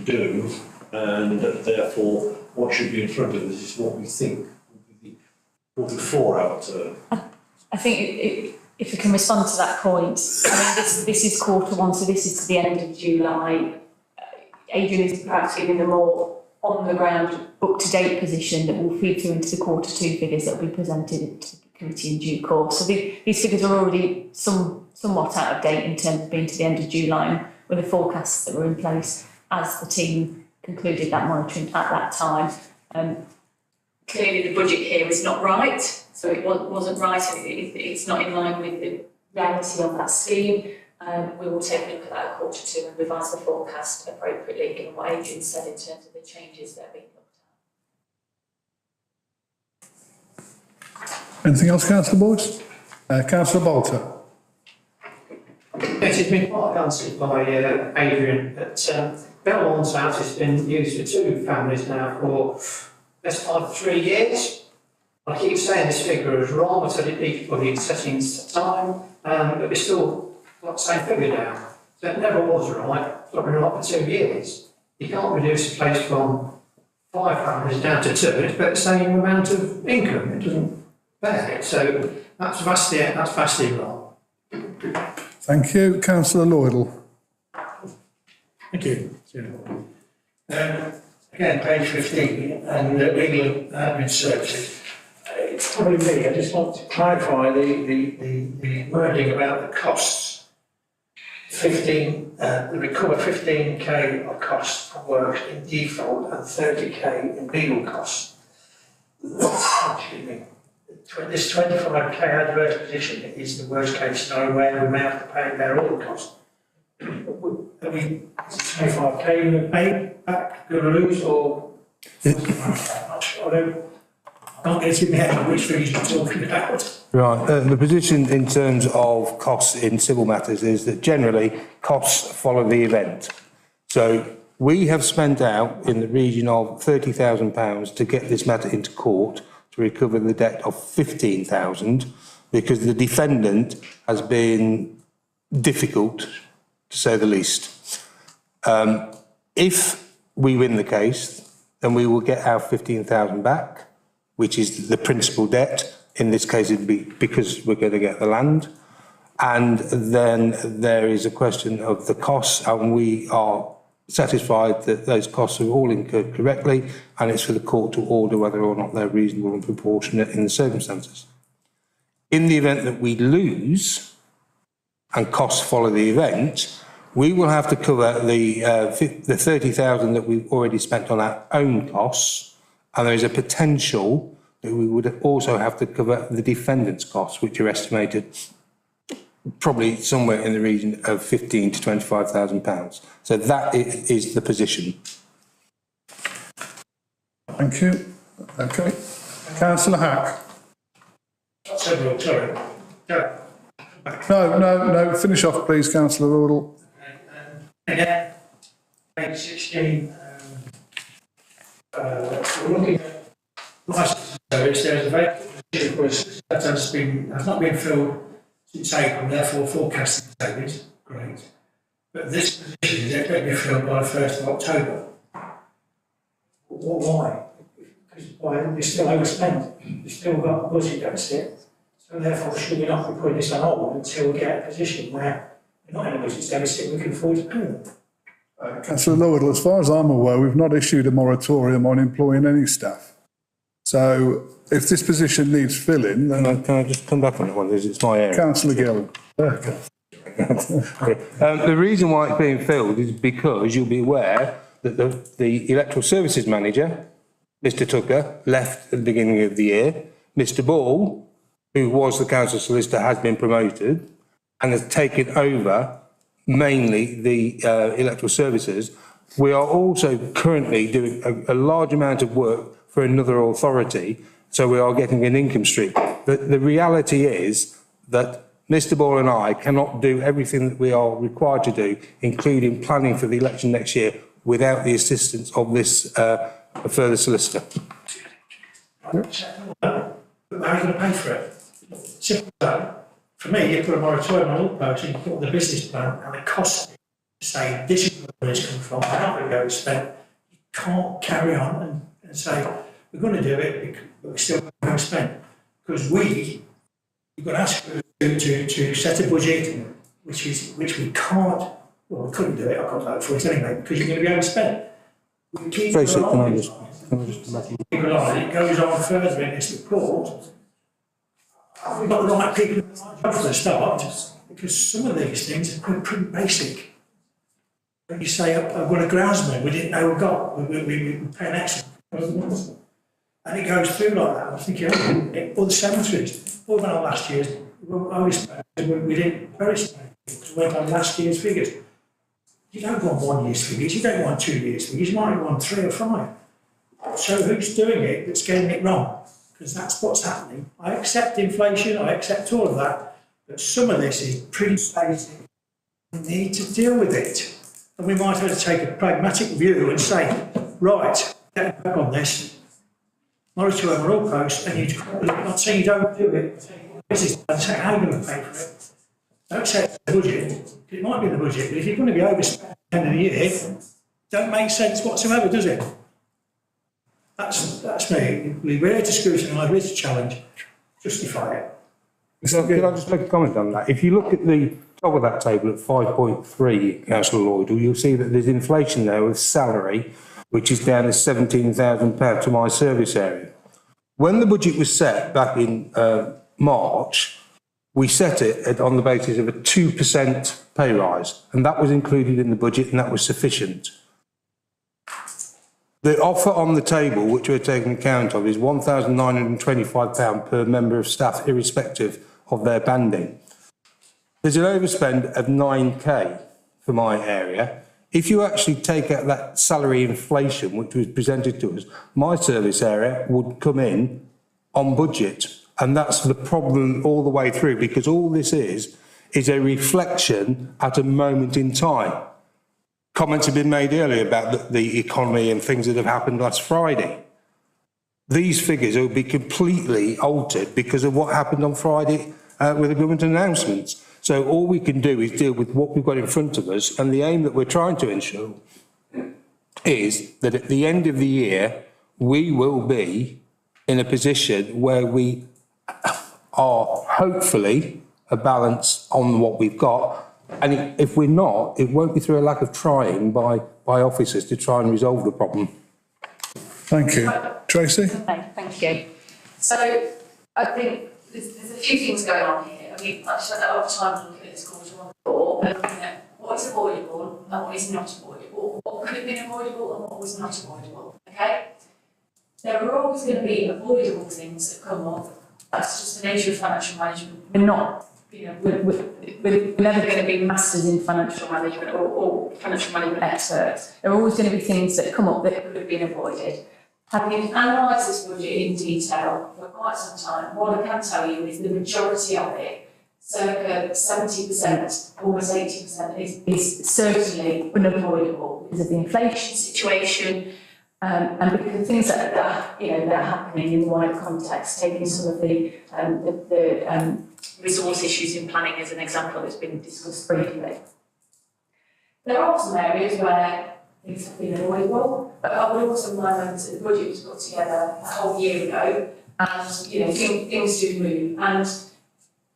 do, and therefore what should be in front of us is what we think will be the quarter four outturn?
I think if we can respond to that point, I mean, this is quarter one, so this is to the end of July. Adrian is perhaps giving a more on-the-ground, up-to-date position that will feed through into the quarter two figures that will be presented to the committee in due course. So these figures are already somewhat out of date in terms of being to the end of July, with the forecasts that were in place as the team concluded that monitoring at that time. Clearly the budget here is not right, so it wasn't right, and it's not in line with the reality of that scheme. We will take a look at that at quarter two and revise the forecast appropriately, given what Adrian said in terms of the changes that are being looked at.
Anything else, Councillor Boyd? Councillor Bolter.
Yes, it's been quite answered by Adrian, but Belmont's house has been used for two families now for best part of 3 years. I keep saying this figure is wrong. I said it equally in settings time, but we're still got the same figure now. So it never was right. It's not been right for 2 years. You can't reduce a place from 5 families down to 2 and expect the same amount of income. It doesn't bear it. So that's vastly wrong.
Thank you. Councillor Lloydell.
Thank you. Again, page 15 and legal admin services. It's probably me. I just want to clarify the wording about the costs. they recover 15k of costs for works in default and 30k in legal costs. Excuse me. This 25k adverse position is the worst case scenario where we may have to pay their all costs. Are we 25k going to pay back, going to lose, or I can't get it in my head which figures you're talking about.
Right, the position in terms of costs in civil matters is that generally costs follow the event. So we have spent out in the region of £30,000 to get this matter into court to recover the debt of £15,000 because the defendant has been difficult, to say the least. If we win the case, then we will get our £15,000 back, which is the principal debt. In this case, it'd be because we're going to get the land. And then there is a question of the costs, and we are satisfied that those costs are all incurred correctly, and it's for the court to order whether or not they're reasonable and proportionate in the circumstances. In the event that we lose and costs follow the event, we will have to cover the 30,000 that we've already spent on our own costs, and there is a potential that we would also have to cover the defendant's costs, which are estimated probably somewhere in the region of £15,000 to £25,000. So that is the position.
Thank you. Okay. Councillor Hack.
Sorry.
No, finish off please, Councillor Rudall.
Again, page 16, we're looking at licensing service. There's a vacancy that has not been filled since April, therefore forecasting savings. Great. But this position is expected to be filled by the 1st of October. Why? Because we're still overspent. We've still got a budget deficit. So therefore, should we not be putting this on hold until we get a position where we're not in a budget deficit, we can afford to pay them?
Councillor Lowell, as far as I'm aware, we've not issued a moratorium on employing any staff. So if this position needs filling, then...
Can I just come back on that one? It's my area.
Councillor Gill. Okay.
The reason why it's being filled is because you'll be aware that the electoral services manager, Mr Tucker, left at the beginning of the year. Mr Ball, who was the council solicitor, has been promoted and has taken over mainly the electoral services. We are also currently doing a large amount of work for another authority, so we are getting an income stream. The reality is that Mr Ball and I cannot do everything that we are required to do, including planning for the election next year, without the assistance of this further solicitor.
How are you going to pay for it? Simple as that. For me, you put a moratorium on all posts, you put the business plan and the cost to say this is where it's come from, how are we going to spend. You can't carry on and say we're going to do it, but we're still going to spend. Because you've got to ask to set a budget, which we can't, well, we couldn't do it, I can't vote for it anyway, because you're going to be overspent. We keep it on, it goes on further in this report. We've got the right people in the right job for the start, because some of these things are pretty basic. When you say, I've got a groundsman, we didn't know we got, we pay an extra. And it goes through like that. I'm thinking, all the cemeteries, all went on last year's, we didn't very we went on last year's figures. You don't want 1 year's figures, you don't want 2 years' figures, you might want 3 or 5. So who's doing it that's getting it wrong? Because that's what's happening. I accept inflation, I accept all of that, but some of this is pretty basic. We need to deal with it. And we might have to take a pragmatic view and say, right, get back on this, moratorium on all posts, and I'm not saying you don't do it, this is how you're going to pay for it. Don't set the budget, it might be in the budget, but if you're going to be overspent at the end of the year, don't make sense whatsoever, does it? That's me. We're here to scrutinise, we're here to challenge, justify it.
So could I just make a comment on that? If you look at the top of that table at 5.3, Councillor Lloyd, you'll see that there's inflation there with salary, which is down to £17,000 to my service area. When the budget was set back in March, we set it on the basis of a 2% pay rise, and that was included in the budget, and that was sufficient. The offer on the table, which we're taking account of, is £1,925 per member of staff, irrespective of their banding. There's an overspend of 9k for my area. If you actually take out that salary inflation, which was presented to us, my service area would come in on budget. And that's the problem all the way through, because all this is a reflection at a moment in time. Comments have been made earlier about the economy and things that have happened last Friday. These figures will be completely altered because of what happened on Friday with the government announcements. So all we can do is deal with what we've got in front of us, and the aim that we're trying to ensure is that at the end of the year, we will be in a position where we are hopefully a balance on what we've got. And if we're not, it won't be through a lack of trying by officers to try and resolve the problem.
Thank you. Tracy?
Thank you. So I think there's a few things going on here. I mean, I've spent a lot of time looking at this quarter one report and looking at what is avoidable and what is not avoidable, what could have been avoidable and what was not avoidable. Okay? There are always going to be avoidable things that come up. That's just the nature of financial management. We're not, we're never going to be masters in financial management or financial management experts. There are always going to be things that come up that could have been avoided. Having analysed this budget in detail for quite some time, what I can tell you is the majority of it, circa 70%, almost 80%, is certainly unavoidable because of the inflation situation. And because of things that are happening in the wider context, taking some of the resource issues in planning as an example that's been discussed briefly. There are some areas where things have been avoidable, but I would also remind that the budget was put together a whole year ago, and things do move. And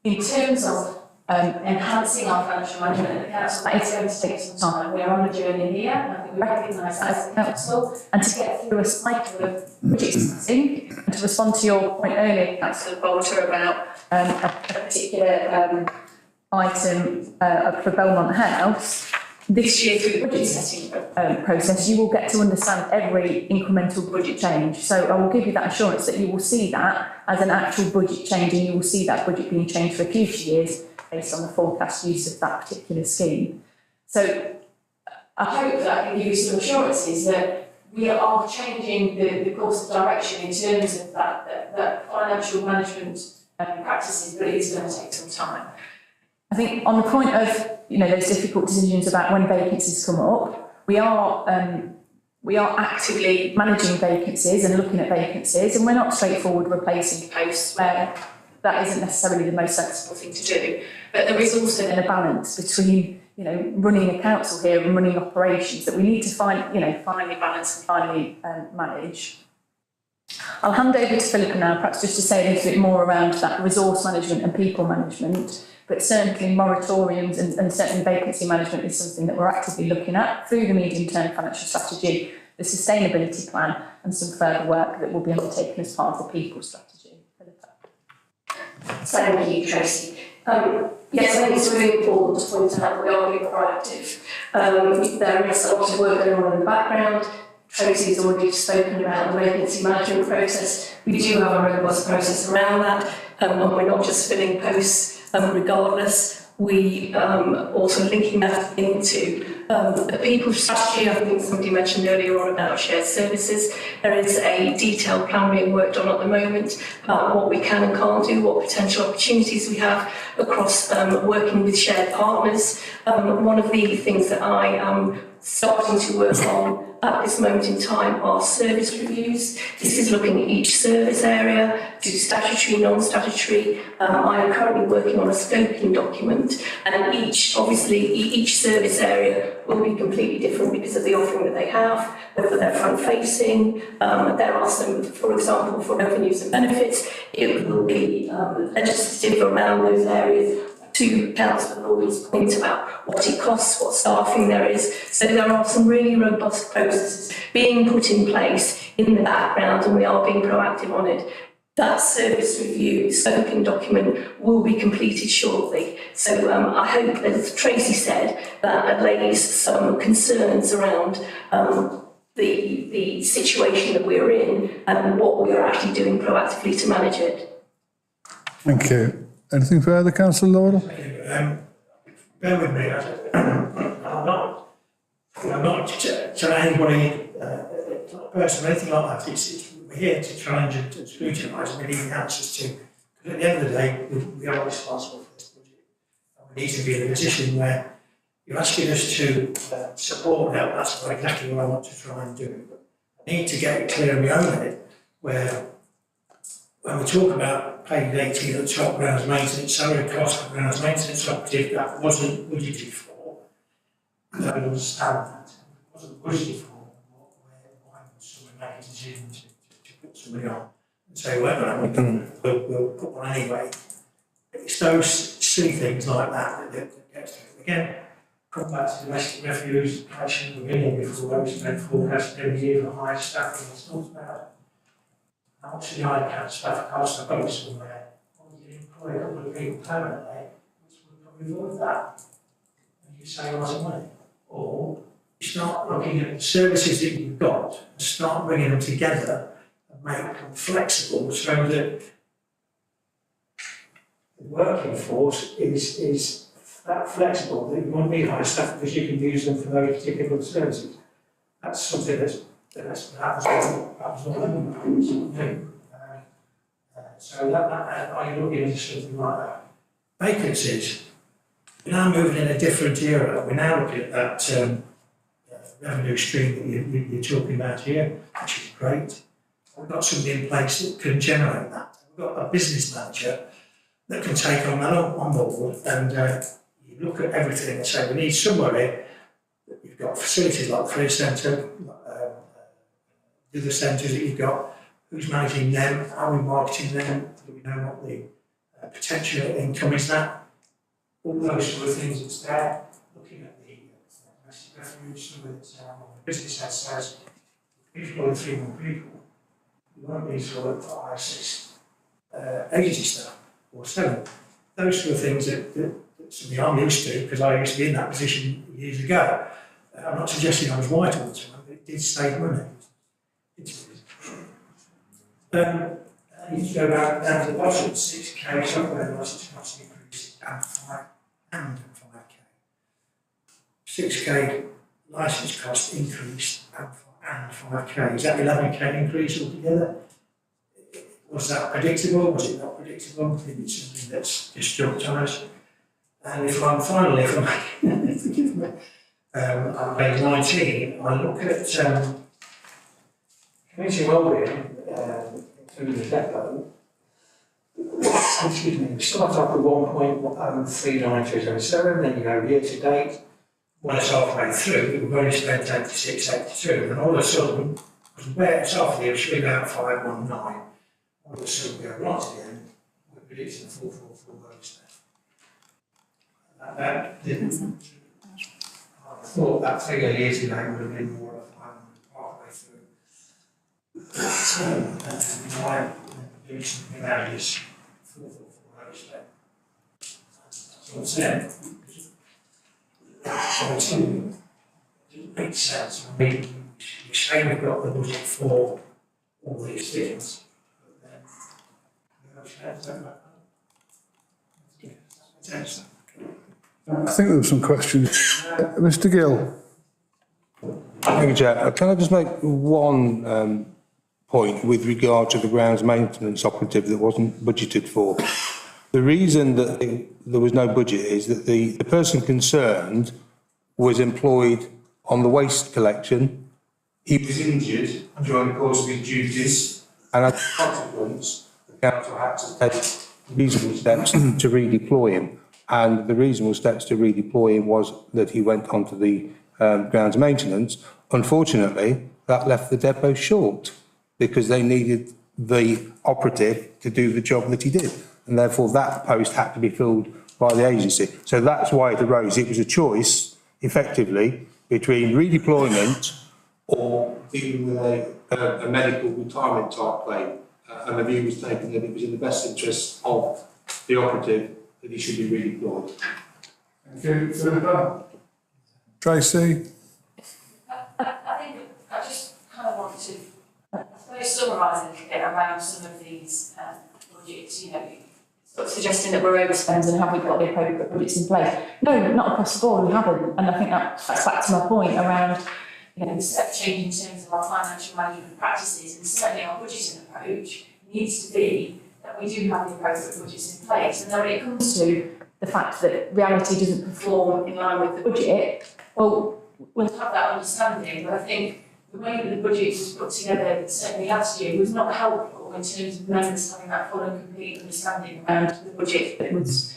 in terms of enhancing our financial management at the council, that is going to take some time. We are on a journey here, and I think we recognise that as a council, and to get through a cycle of budget setting, and to respond to your point earlier, Councillor Bolter, about a particular item for Belmont House, this year through the budget setting process, you will get to understand every incremental budget change. So I will give you that assurance that you will see that as an actual budget change, and you will see that budget being changed for future years based on the forecast use of that particular scheme. So I hope that I can give you some assurances that we are changing the course of direction in terms of that financial management practices, but it is going to take some time. I think on the point of those difficult decisions about when vacancies come up, we are actively managing vacancies and looking at vacancies, and we're not straightforward replacing posts where that isn't necessarily the most sensible thing to do. But there is also then a balance between running a council here and running operations that we need to finally balance and finally manage. I'll hand over to Philippa now, perhaps just to say a little bit more around that resource management and people management. But certainly moratoriums and certainly vacancy management is something that we're actively looking at through the medium-term financial strategy, the sustainability plan, and some further work that will be undertaken as part of the people strategy. Philippa.
Thank you, Tracy. Yes, I think it's really important to point out that we are being proactive. There is a lot of work going on in the background. Tracy's already spoken about the vacancy management process. We do have a robust process around that, and we're not just filling posts regardless. We also linking that into the people strategy. I think somebody mentioned earlier on about shared services. There is a detailed plan being worked on at the moment about what we can and can't do, what potential opportunities we have across working with shared partners. One of the things that I am starting to work on at this moment in time are service reviews. This is looking at each service area, do statutory, non-statutory. I am currently working on a scoping document, and each service area will be completely different because of the offering that they have, whether they're front-facing. There are some, for example, for revenues and benefits, it will be legislative around those areas. To Councillor Gordon's point about what it costs, what staffing there is. So there are some really robust processes being put in place in the background, and we are being proactive on it. that service review scoping document will be completed shortly. So I hope, as Tracy said, that allays some concerns around the situation that we're in and what we are actually doing proactively to manage it.
Thank you. Anything further, Councillor Laurel?
Bear with me. I'm not telling anybody, not a person or anything like that. We're here to challenge and to scrutinise and we need answers to. Because at the end of the day, we are responsible for this budget. And we need to be in a position where you're asking us to support and help. That's exactly what I want to try and do. But I need to get it clear in my own head where when we talk about paying 18 at the top grounds maintenance, salary cost for grounds maintenance operative, that wasn't budgeted for. I don't understand that. It wasn't budgeted for. Why would someone make a decision to put somebody on and say, well, we'll put one anyway? It's those silly things like that that gets to it. Again, come back to domestic refuge collection. We've been here before, we spent forecast every year for higher staffing. It's not about how much the ICANN staff costs. I've got it somewhere. You can employ a couple of people permanently, which would probably avoid that. And you save a lot of money. Or you start looking at the services that you've got and start bringing them together and make them flexible so that the working force is that flexible that you won't need high staff because you can use them for those particular services. That's something that happens all over. So are you looking into something like that? Vacancies. We're now moving in a different era. We're now looking at that revenue stream that you're talking about here, which is great. We've got somebody in place that can generate that. We've got a business manager that can take on that on board and you look at everything and say we need somewhere that you've got facilities like the Free Centre, the other centres that you've got, who's managing them, how are we marketing them, do we know what the potential income is that? All those sort of things that's there, looking at the domestic refuge, some of the business head says, if you've got 3 more people, you won't need to look for 5, 6 agency staff or 7. Those sort of things that something I'm used to, because I used to be in that position years ago. I'm not suggesting I was right all the time, but it did save money. You need to go down to the bottom, 6k software license cost increase and 5k. 6k license cost increase and 5k. Is that 11k increase altogether? Was that predictable? Was it not predictable? Is it something that's just jumped on us? And if I'm finally, forgive me, on page 19, I look at community wellbeing through the depot. Excuse me, we start off with 1.39277, then you go year to date. When it's halfway through, we've only spent 8682, and all of a sudden, because where it's half the year, it should be about 519. All of a sudden, we go right to the end, we're predicting 444 votes there. That didn't. I thought that figure year to date would have been more of 500 halfway through. So, my prediction now is 444 votes there. That's what I'm saying. So it doesn't make sense. I mean, you say we've got the budget for all these things, but then
I think there were some questions. Mr. Gill.
Thank you, Chair. Can I just make one point with regard to the grounds maintenance operative that wasn't budgeted for? The reason that there was no budget is that the person concerned was employed on the waste collection. He was injured during the course of his duties, and as a consequence, the council had to take reasonable steps to redeploy him. And the reasonable steps to redeploy him was that he went onto the grounds maintenance. Unfortunately, that left the depot short because they needed the operative to do the job that he did. And therefore that post had to be filled by the agency. So that's why it arose. It was a choice, effectively, between redeployment or dealing with a medical retirement type claim. and the view was taken that it was in the best interest of the operative that he should be redeployed.
Thank you. Philippa? Tracy?
I think I just kind of want to, I suppose, summarise a little bit around some of these budgets, you know, sort of suggesting that we're overspending and have we got the appropriate budgets in place? No, not across the board, we haven't. And I think that's back to my point around, you know, the step change in terms of our financial management practices, and certainly our budgeting approach needs to be that we do have the appropriate budgets in place. And then when it comes to the fact that reality doesn't perform in line with the budget, well, we'll have that understanding, but I think the way that the budget was put together, certainly last year, was not helpful in terms of members having that full and complete understanding around the budget that was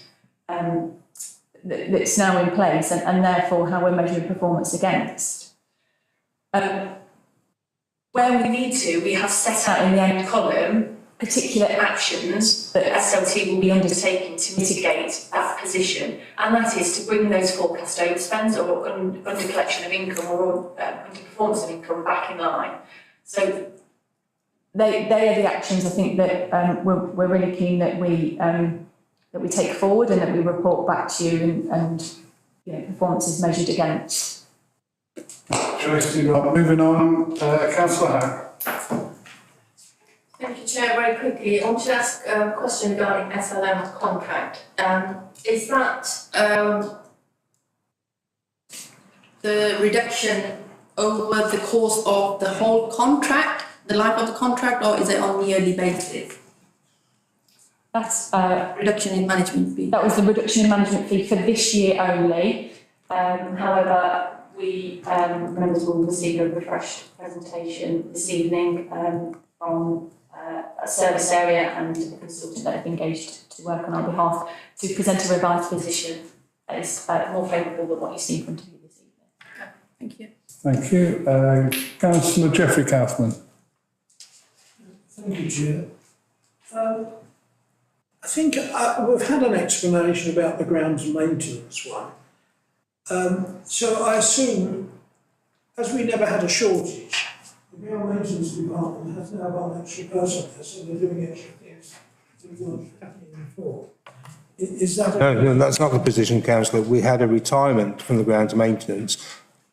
that's now in place, and therefore how we're measuring performance against. Where we need to, we have set out in the end column particular actions that SLT will be undertaking to mitigate that position, and that is to bring those forecast overspends or under collection of income or under performance of income back in line. So they are the actions I think that we're really keen that we take forward and that we report back to you, and you know, performance is measured against.
Tracy, moving on, Councillor Howe.
Thank you, Chair. Very quickly, I want to ask a question regarding SLM contract. Is that the reduction over the course of the whole contract, the life of the contract, or is it on a yearly basis?
That's
reduction in management fee.
That was the reduction in management fee for this year only. However, we members will receive a refreshed presentation this evening from a service area and a consultant that have engaged to work on our behalf to present a revised position that is more favourable than what you see in front of you this evening.
Thank you.
Thank you. Councillor Geoffrey Kaufman.
Thank you, Chair. I think we've had an explanation about the grounds maintenance one. So I assume, as we never had a shortage, the ground maintenance department has now got an extra person there, so they're doing extra things that weren't happening before. Is that?
No, that's not the position, Councillor. We had a retirement from the grounds maintenance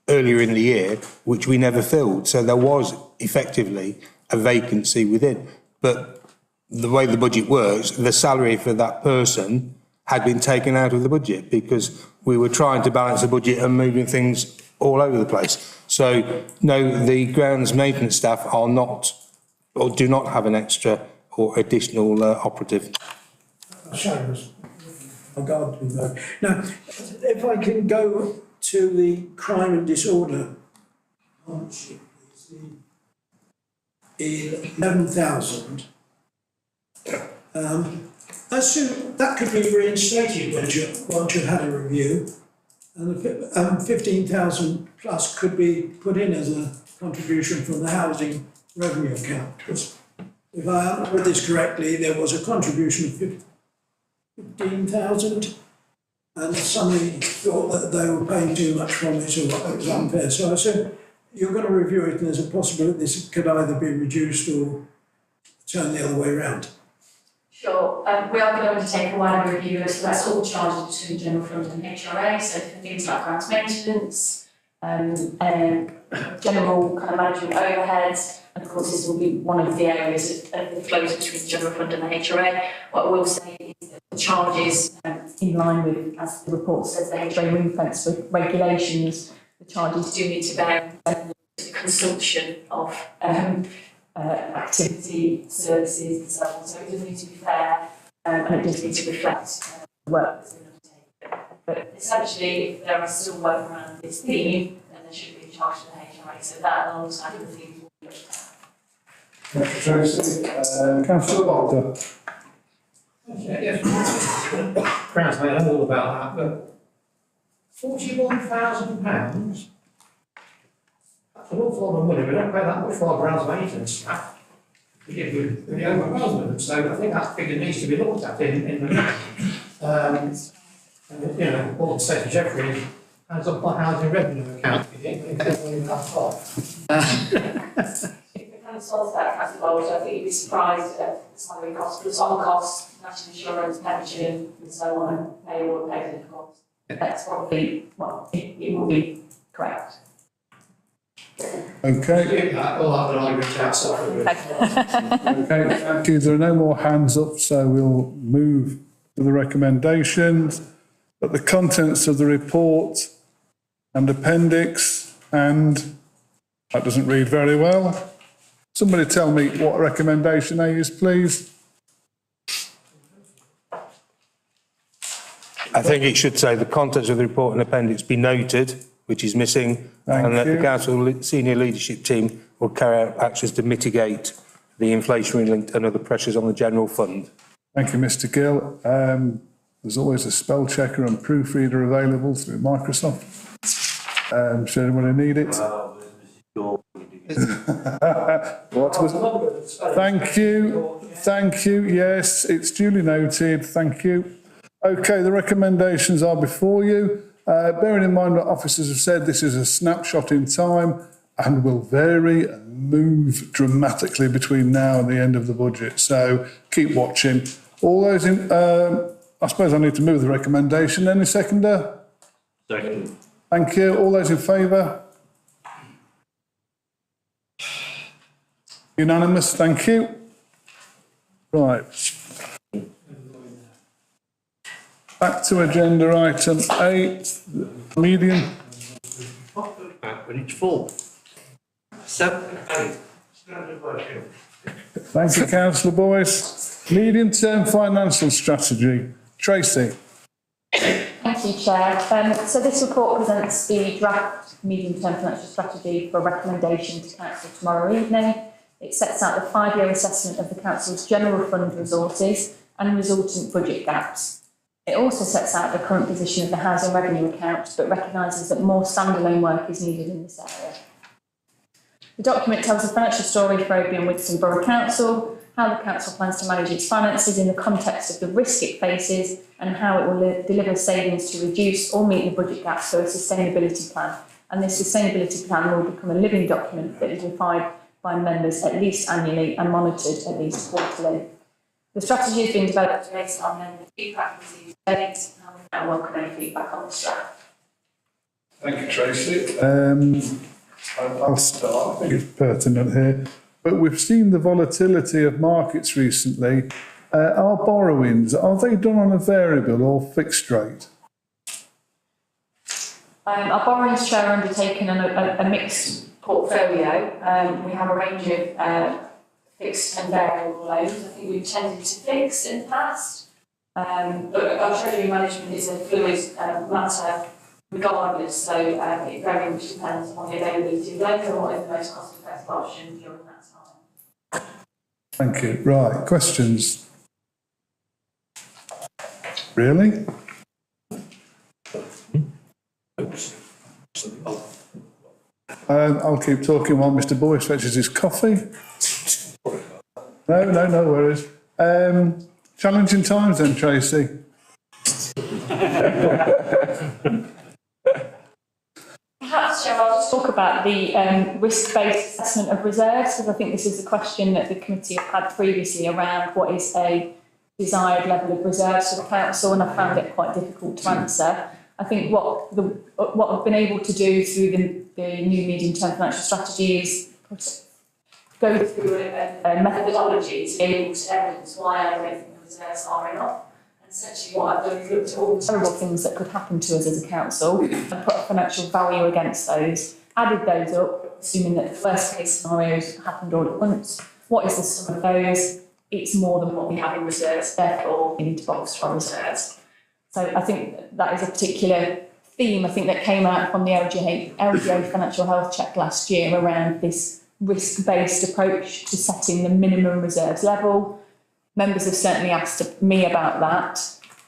earlier in the year, which we never filled. So there was effectively a vacancy within. But the way the budget works, the salary for that person had been taken out of the budget because we were trying to balance the budget and moving things all over the place. So no, the grounds maintenance staff are not, or do not have an extra or additional operative.
Shadows. Now, if I can go to the crime and disorder partnership, please, the 11,000. I assume that could be reinstated once you've had a review, and the 15,000 plus could be put in as a contribution from the housing revenue account. Because if I understood this correctly, there was a contribution of 15,000, and somebody thought that they were paying too much from it or it was unfair. So I said, you're going to review it, and there's a possibility this could either be reduced or turned the other way around.
Sure. We are going to undertake a wider review as that's all charges between general fund and HRA, so for things like grounds maintenance, general kind of management overheads, and of course this will be one of the areas of the flows between the general fund and the HRA. What I will say is that the charges, in line with, as the report says, the HRA ring fence regulations, the charges do need to bear the consumption of activity, services and so on. So it does need to be fair and it does need to reflect the work that's been undertaken. But essentially, if there are still work around this theme, then there should be a charge to the HRA. So that alongside of the theme will be looked at.
Thank you, Tracy. Councillor Walter.
Yes, Crown's made a know all about that, but £41,000? That's an awful lot of money. We don't pay that much for our grounds maintenance. With the overwhelming, so I think that figure needs to be looked at in the and, you know, all the state of Jeffrey has up my housing revenue account. If
it kind of solves that category, I think you'd be surprised at salary costs, but it's on costs, national insurance, pension, and so on, and pay all the pay costs. That's probably, well, it will be correct.
Okay.
We'll have an argument outside.
Okay, thank you. There are no more hands up, so we'll move to the recommendations. But the contents of the report and appendix, and that doesn't read very well. Somebody tell me what recommendation A is, please.
I think it should say the contents of the report and appendix be noted, which is missing, and that the council senior leadership team will carry out actions to mitigate the inflationary linked and other pressures on the general fund.
Thank you, Mr. Gill. There's always a spell checker and proofreader available through Microsoft. Should anybody need it? What was? Thank you. Thank you. Yes, it's duly noted. Thank you. Okay, the recommendations are before you. Bearing in mind what officers have said, this is a snapshot in time and will vary and move dramatically between now and the end of the budget. So keep watching. All those in, I suppose I need to move the recommendation. Any seconder?
Second.
Thank you. All those in favour? Unanimous, thank you. Right. Back to agenda item 8, medium.
When it's full. 7 and 8.
Thank you, Councillor Boyce. Medium-term financial strategy. Tracy.
Thank you, Chair. So this report presents the draft medium-term financial strategy for recommendation to Council tomorrow evening. It sets out the 5-year assessment of the Council's general fund resources and resultant budget gaps. It also sets out the current position of the housing revenue account, but recognises that more standalone work is needed in this area. The document tells the financial story for Oakley and Wigston Borough Council, how the council plans to manage its finances in the context of the risk it faces, and how it will deliver savings to reduce or meet the budget gaps through a sustainability plan. And this sustainability plan will become a living document that is refined by members at least annually and monitored at least quarterly. The strategy has been developed based on the feedback received to date, and we now welcome any feedback on the draft.
Thank you, Tracy. I'll start. I think it's pertinent here. But we've seen the volatility of markets recently. Our borrowings, are they done on a variable or fixed rate?
Our borrowings, Chair, are undertaken on a mixed portfolio. We have a range of fixed and variable loans. I think we've tended to fix in the past. But our treasury management is a fluid matter regardless, so it very much depends on the availability of loans and what is the most cost-effective option during that time.
Thank you. Right, questions? Really? I'll keep talking while Mr. Boyce fetches his coffee. No worries. Challenging times then, Tracy.
Perhaps, Chair, I'll just talk about the risk-based assessment of reserves, because I think this is a question that the committee have had previously around what is a desired level of reserves for the council, and I found it quite difficult to answer. I think what I've been able to do through the new medium-term financial strategy is go through a methodology to be able to evidence why I don't think the reserves are enough. And essentially what I've done is looked at all the terrible things that could happen to us as a council and put a financial value against those, added those up, assuming that the worst case scenarios happened all at once. What is the sum of those? It's more than what we have in reserves, therefore we need to bolster our reserves. So I think that is a particular theme, I think, that came out from the LGA Financial Health Check last year around this risk-based approach to setting the minimum reserves level. Members have certainly asked me about that,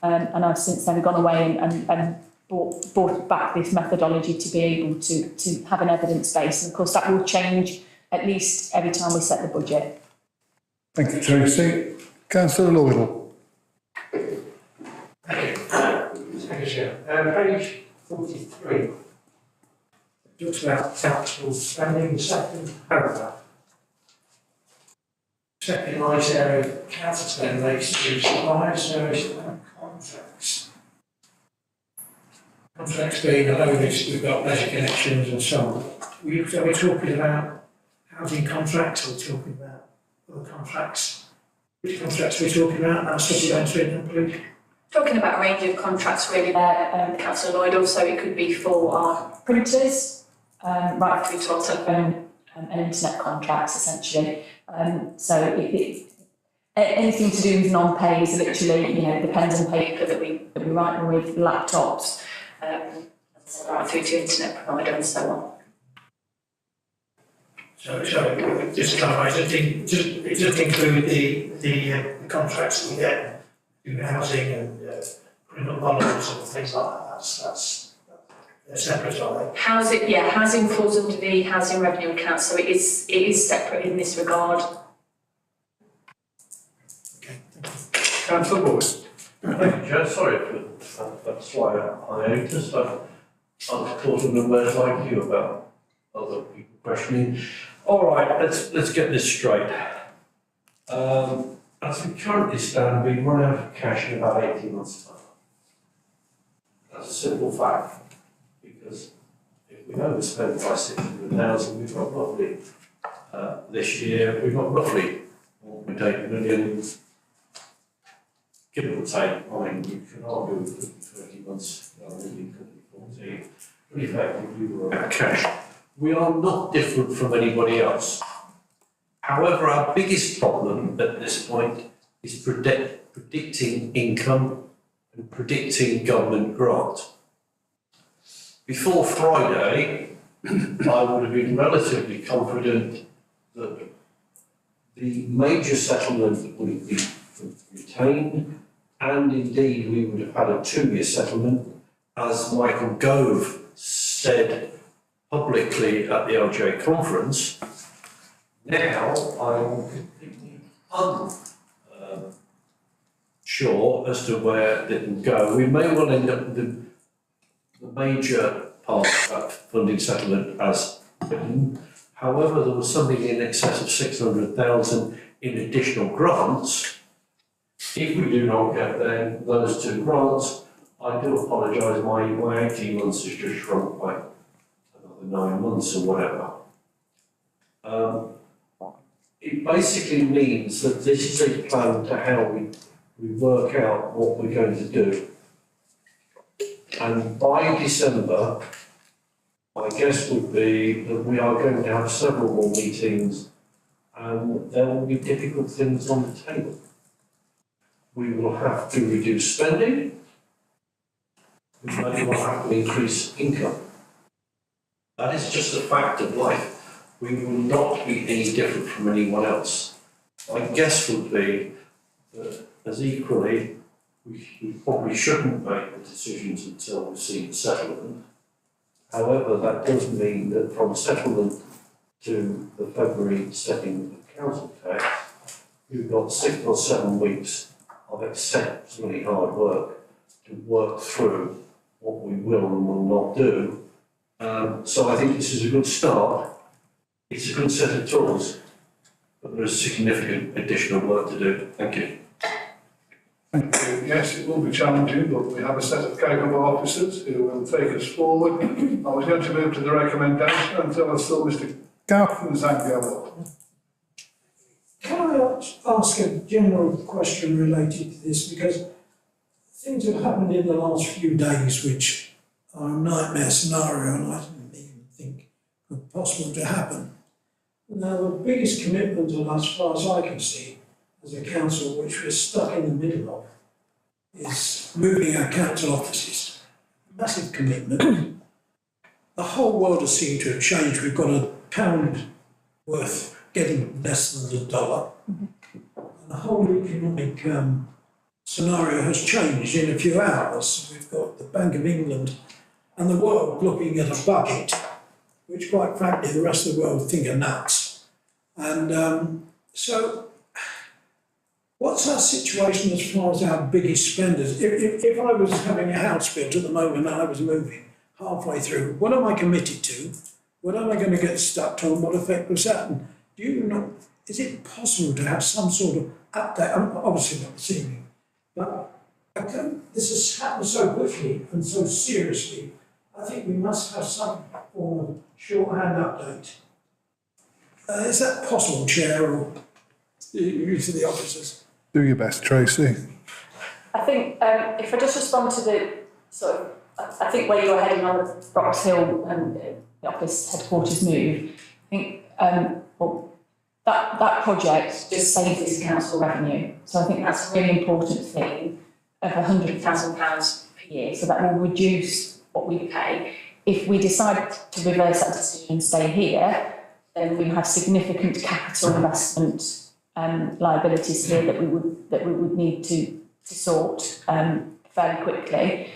and I've since then gone away and brought back this methodology to be able to have an evidence base. And of course that will change at least every time we set the budget.
Thank you, Tracy. Councillor Lloydell.
Thank you, Chair. Page 43 talks about council spending, the second paragraph. second largest area of council spend relates to suppliers, services and contracts. Contracts being a low list, we've got leisure connections and so on. Are we talking about housing contracts, or are we talking about other contracts? Which contracts are we talking about? That's supplementary, please.
Talking about a range of contracts really there, Councillor Lloyd, also it could be for our printers, right through to our telephone and internet contracts essentially. Anything to do with non-pay is literally, depends on paper that we write with, laptops, right through to internet provider and so on.
So just to clarify, it just include the contracts we get in housing and criminal violence and things like that. They're separate, are they?
Housing falls under the housing revenue account, so it is separate in this regard.
Councillor Boyd.
Thank you, Chair. Sorry that's why I noticed. I was caught unaware like you about other people questioning. All right, let's get this straight. As we currently stand, we run out of cash in about 18 months' time. That's a simple fact, because if we overspend by 600,000, we've got roughly this year, we've got roughly 1.8 million. Give or take, I mean, you can argue it could be 30 months, it could be 14. But effectively, we're out of cash. We are not different from anybody else. However, our biggest problem at this point is predicting income and predicting government grant. Before Friday, I would have been relatively confident that the major settlement would be retained, and indeed we would have had a 2-year settlement, as Michael Gove said publicly at the LJ conference. Now I'm completely unsure as to where it will go. We may well end up with the major part of that funding settlement as written. However, there was something in excess of 600,000 in additional grants. If we do not get then those 2 grants, I do apologise, my 18 months has just shrunk by another 9 months or whatever. It basically means that this is a plan to how we work out what we're going to do. And by December, my guess would be that we are going to have several more meetings and there will be difficult things on the table. We will have to reduce spending. We may well have to increase income. That is just a fact of life. We will not be any different from anyone else. My guess would be that as equally, we probably shouldn't make the decisions until we've seen the settlement. However, that does mean that from settlement to the February setting of council tax, we've got 6 or 7 weeks of exceptionally hard work to work through what we will and will not do. So I think this is a good start. It's a good set of tools, but there is significant additional work to do. Thank you.
Thank you. Yes, it will be challenging, but we have a set of capable officers who will take us forward. I was going to move to the recommendation until I saw Mr. Gauffman's hand go up.
Can I ask a general question related to this? Because things have happened in the last few days which are a nightmare scenario and I didn't even think were possible to happen. Now, the biggest commitment, and as far as I can see, as a council, which we're stuck in the middle of, is moving our council offices. Massive commitment. The whole world has seemed to have changed. We've got £1 worth getting less than $1. And the whole economic scenario has changed in a few hours. We've got the Bank of England and the world looking at a budget, which quite frankly the rest of the world think are nuts. And so what's our situation as far as our biggest spenders? If I was having a house built at the moment and I was moving halfway through, what am I committed to? What am I going to get stuck to and what effect was that? And is it possible to have some sort of update? Obviously not this evening, but this has happened so quickly and so seriously. I think we must have some form of shorthand update. Is that possible, Chair, or you to the officers?
Do your best, Tracy.
I think if I just respond to the sort of, I think where you're heading on the Brox Hill and the office headquarters move, I think well, that project just saves this council revenue. So I think that's a really important thing of £100,000 per year. So that will reduce what we pay. If we decide to reverse that decision and stay here, then we have significant capital investment liabilities here that we would need to sort fairly quickly.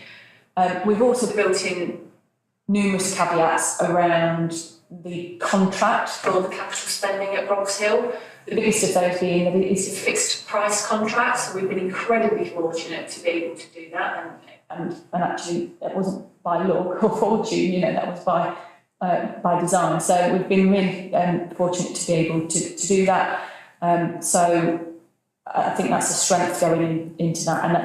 We've also built in numerous caveats around the contract for the capital spending at Brox Hill. The biggest of those being that it is a fixed price contract, so we've been incredibly fortunate to be able to do that, and actually that wasn't by luck or fortune, that was by design. So we've been really fortunate to be able to do that. So I think that's a strength going into that. And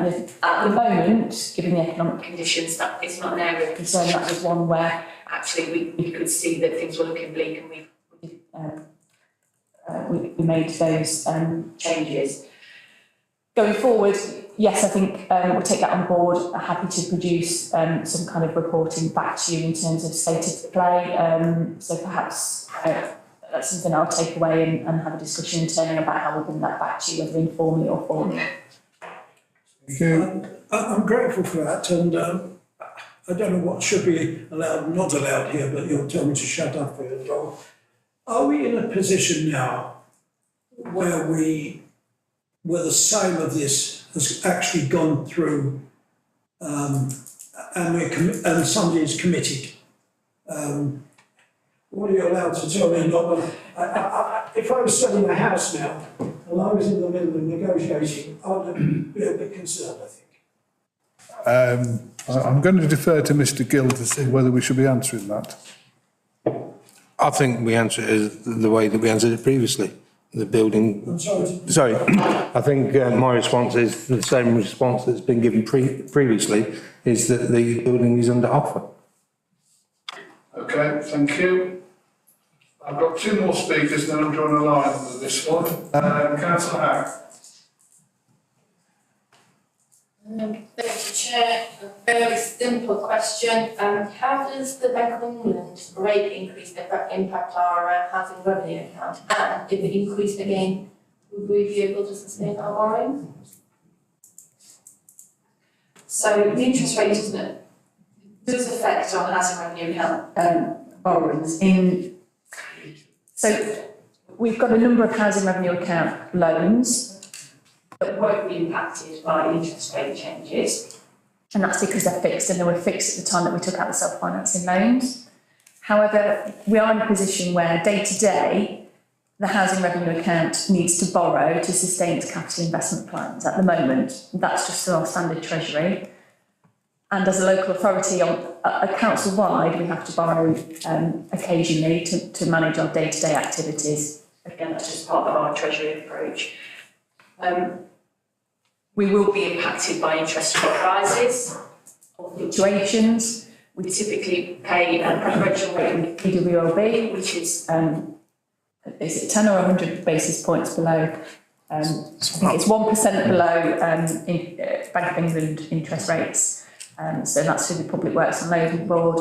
at the moment, given the economic conditions, that is not an area of concern. That was one where actually we could see that things were looking bleak, and we made those changes. Going forward, yes, I think we'll take that on board. I'm happy to produce some kind of reporting back to you in terms of state of play. So perhaps that's something I'll take away and have a discussion internally about how we'll bring that back to you, whether informally or formally.
I'm grateful for that, and I don't know what should be allowed, not allowed here, but you'll tell me to shut up for it as well. Are we in a position now where the sale of this has actually gone through and somebody is committed? What are you allowed to tell me? If I was selling a house now and I was in the middle of negotiating, I would be a bit concerned, I think.
I'm going to defer to Mr. Gill to see whether we should be answering that.
I think we answer it the way that we answered it previously. The building.
I'm sorry.
Sorry, I think my response is the same response that's been given previously, is that the building is under offer.
Okay, thank you. I've got two more speakers, then I'm drawing a line under this one. Councillor Hack.
Thank you, Chair. A very simple question. How does the Bank of England rate increase impact our housing revenue account? And if it increased again, would we be able to sustain our borrowing?
So the interest rate, doesn't it, does affect our housing revenue account borrowings. So we've got a number of housing revenue account loans that won't be impacted by interest rate changes, and that's because they're fixed, and they were fixed at the time that we took out the self-financing loans. However, we are in a position where day to day the housing revenue account needs to borrow to sustain its capital investment plans. At the moment, that's just our standard treasury. And as a local authority, a council-wide, we have to borrow occasionally to manage our day-to-day activities. Again, that's just part of our treasury approach. We will be impacted by interest rate rises or fluctuations. We typically pay a preferential rate with PWLB, which is it 10 or 100 basis points below? I think it's 1% below Bank of England interest rates. So that's through the Public Works and Labour Board.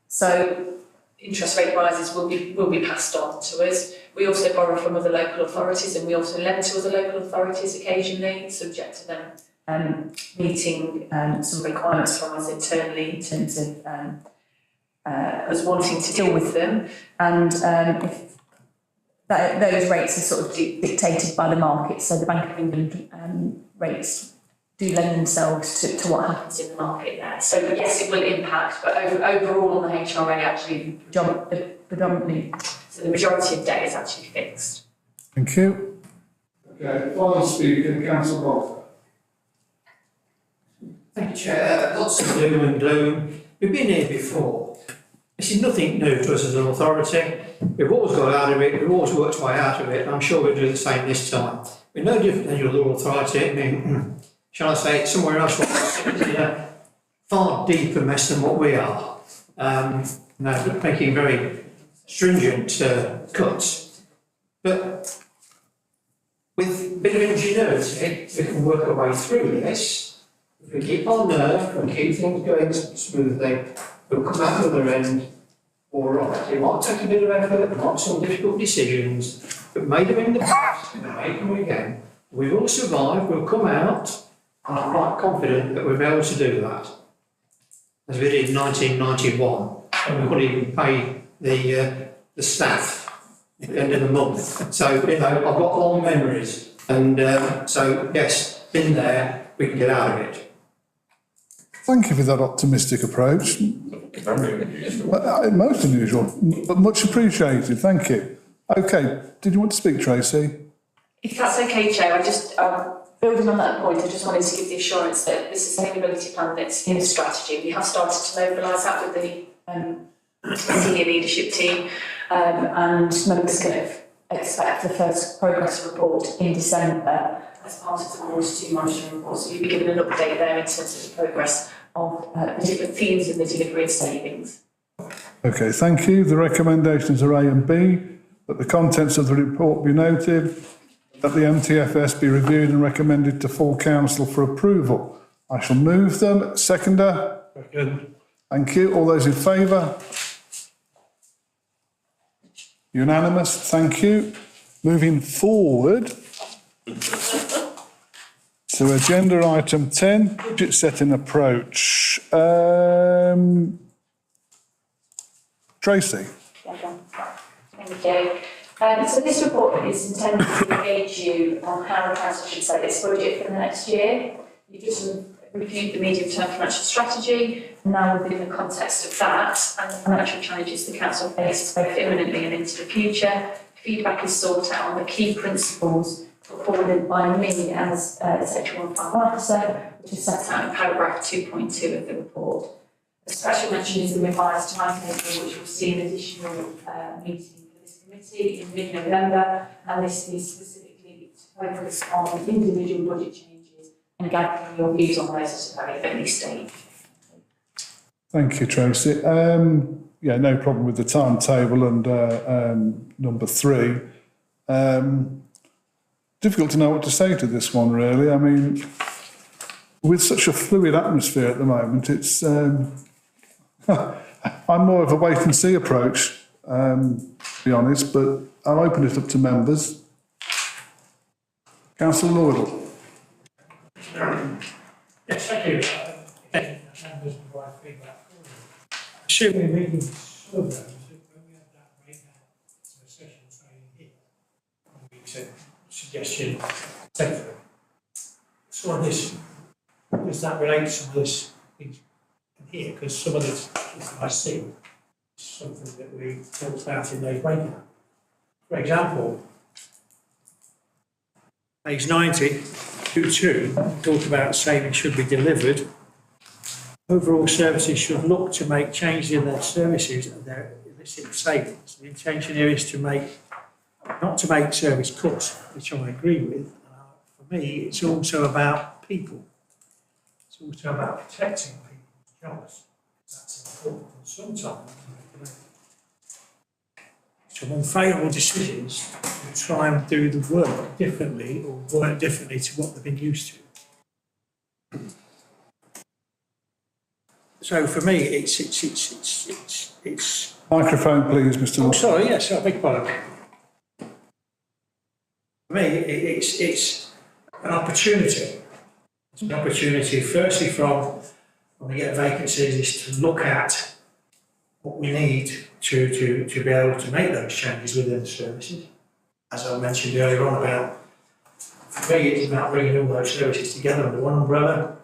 So interest rate rises will be passed on to us. We also borrow from other local authorities, and we also lend to other local authorities occasionally, subject to them meeting some requirements from us internally in terms of us wanting to deal with them. And if those rates are sort of dictated by the market, so the Bank of England rates do lend themselves to what happens in the market there. So yes, it will impact, but overall on the HRA, actually predominantly, so the majority of debt is actually fixed.
Thank you. Okay, final speaker, Councillor Bolter.
Thank you, Chair. Lots of doom and gloom. We've been here before.
This is nothing new to us as an authority. We've always got out of it, we've always worked our way out of it, and I'm sure we'll do the same this time. We're no different than your other authority. I mean, shall I say, somewhere else is in a far deeper mess than what we are. Now, making very stringent cuts. But with a bit of ingenuity, we can work our way through this. If we keep our nerve and keep things going smoothly, we'll come out the other end all right. It might take a bit of effort, might be some difficult decisions, but made them in the past, and make them again. We will survive, we'll come out, and I'm quite confident that we'll be able to do that. As we did in 1991, and we couldn't even pay the staff at the end of the month. So, you know, I've got long memories, and so, yes, been there, we can get out of it.
Thank you for that optimistic approach. Most unusual, but much appreciated. Thank you. Okay, did you want to speak, Tracy?
If that's okay, Chair, I just, building on that point, I just wanted to give the assurance that the sustainability plan that's in the strategy, we have started to mobilise that with the senior leadership team, and members can expect the first progress report in December as part of the Q2 monitoring report. So you'll be given an update there in terms of the progress of the different themes in the delivery of savings.
Okay, thank you. The recommendations are A and B, that the contents of the report be noted, that the MTFS be reviewed and recommended to full council for approval. I shall move them. Seconder?
Second.
Thank you. All those in favour? Unanimous. Thank you. Moving forward to agenda item 10, budget setting approach. Tracy?
Thank you. So this report is intended to engage you on how the council should set its budget for the next year. You've just reviewed the medium-term financial strategy, and now within the context of that and the financial challenges the council faces both imminently and into the future, feedback is sought out on the key principles put forward by me as Section 1 Plan Officer, which is set out in paragraph 2.2 of the report. A special mention is the revised timetable, which will see an additional meeting for this committee in mid-November, and this is specifically to focus on individual budget changes and gathering your views on those at a very early stage.
Thank you, Tracy. Yeah, no problem with the timetable and number 3. Difficult to know what to say to this one, really. I mean, with such a fluid atmosphere at the moment, it's I'm more of a wait and see approach, to be honest, but I'll open it up to members. Councillor Lloydell.
Yes, thank you. Members provide feedback. Assuming meeting programs, when we have that breakdown, so session training here, we accept suggestion, etc. So on this, does that relate to some of this things here? Because some of this I see is something that we talked about in those breakdowns. For example, page 90, 2.2, talk about savings should be delivered. Overall services should look to make changes in their services and their illicit savings. The intention here is not to make service cuts, which I agree with. For me, it's also about people. It's also about protecting people's jobs. That's important. And sometimes some unfavourable decisions to try and do the work differently or work differently to what they've been used to. So for me, it's.
Microphone, please, Mr.
Oh, sorry, yes, I beg your pardon. For me, it's an opportunity. It's an opportunity, firstly, from when we get vacancies, is to look at what we need to be able to make those changes within the services. As I mentioned earlier on about, for me, it's about bringing all those services together under one umbrella.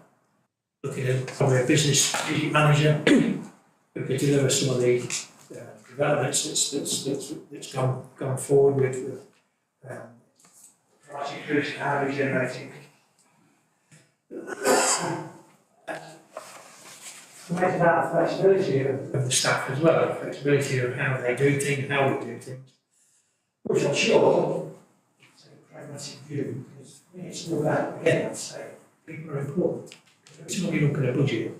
Looking at probably a business strategic manager who could deliver some of the developments that's gone forward with price increase and how we're generating. It's about the flexibility of the staff as well, the flexibility of how they do things, how we do things. Which I'm sure, it's a pragmatic view, because it's all about, again, I'd say, people are important. Every time you look at a budget,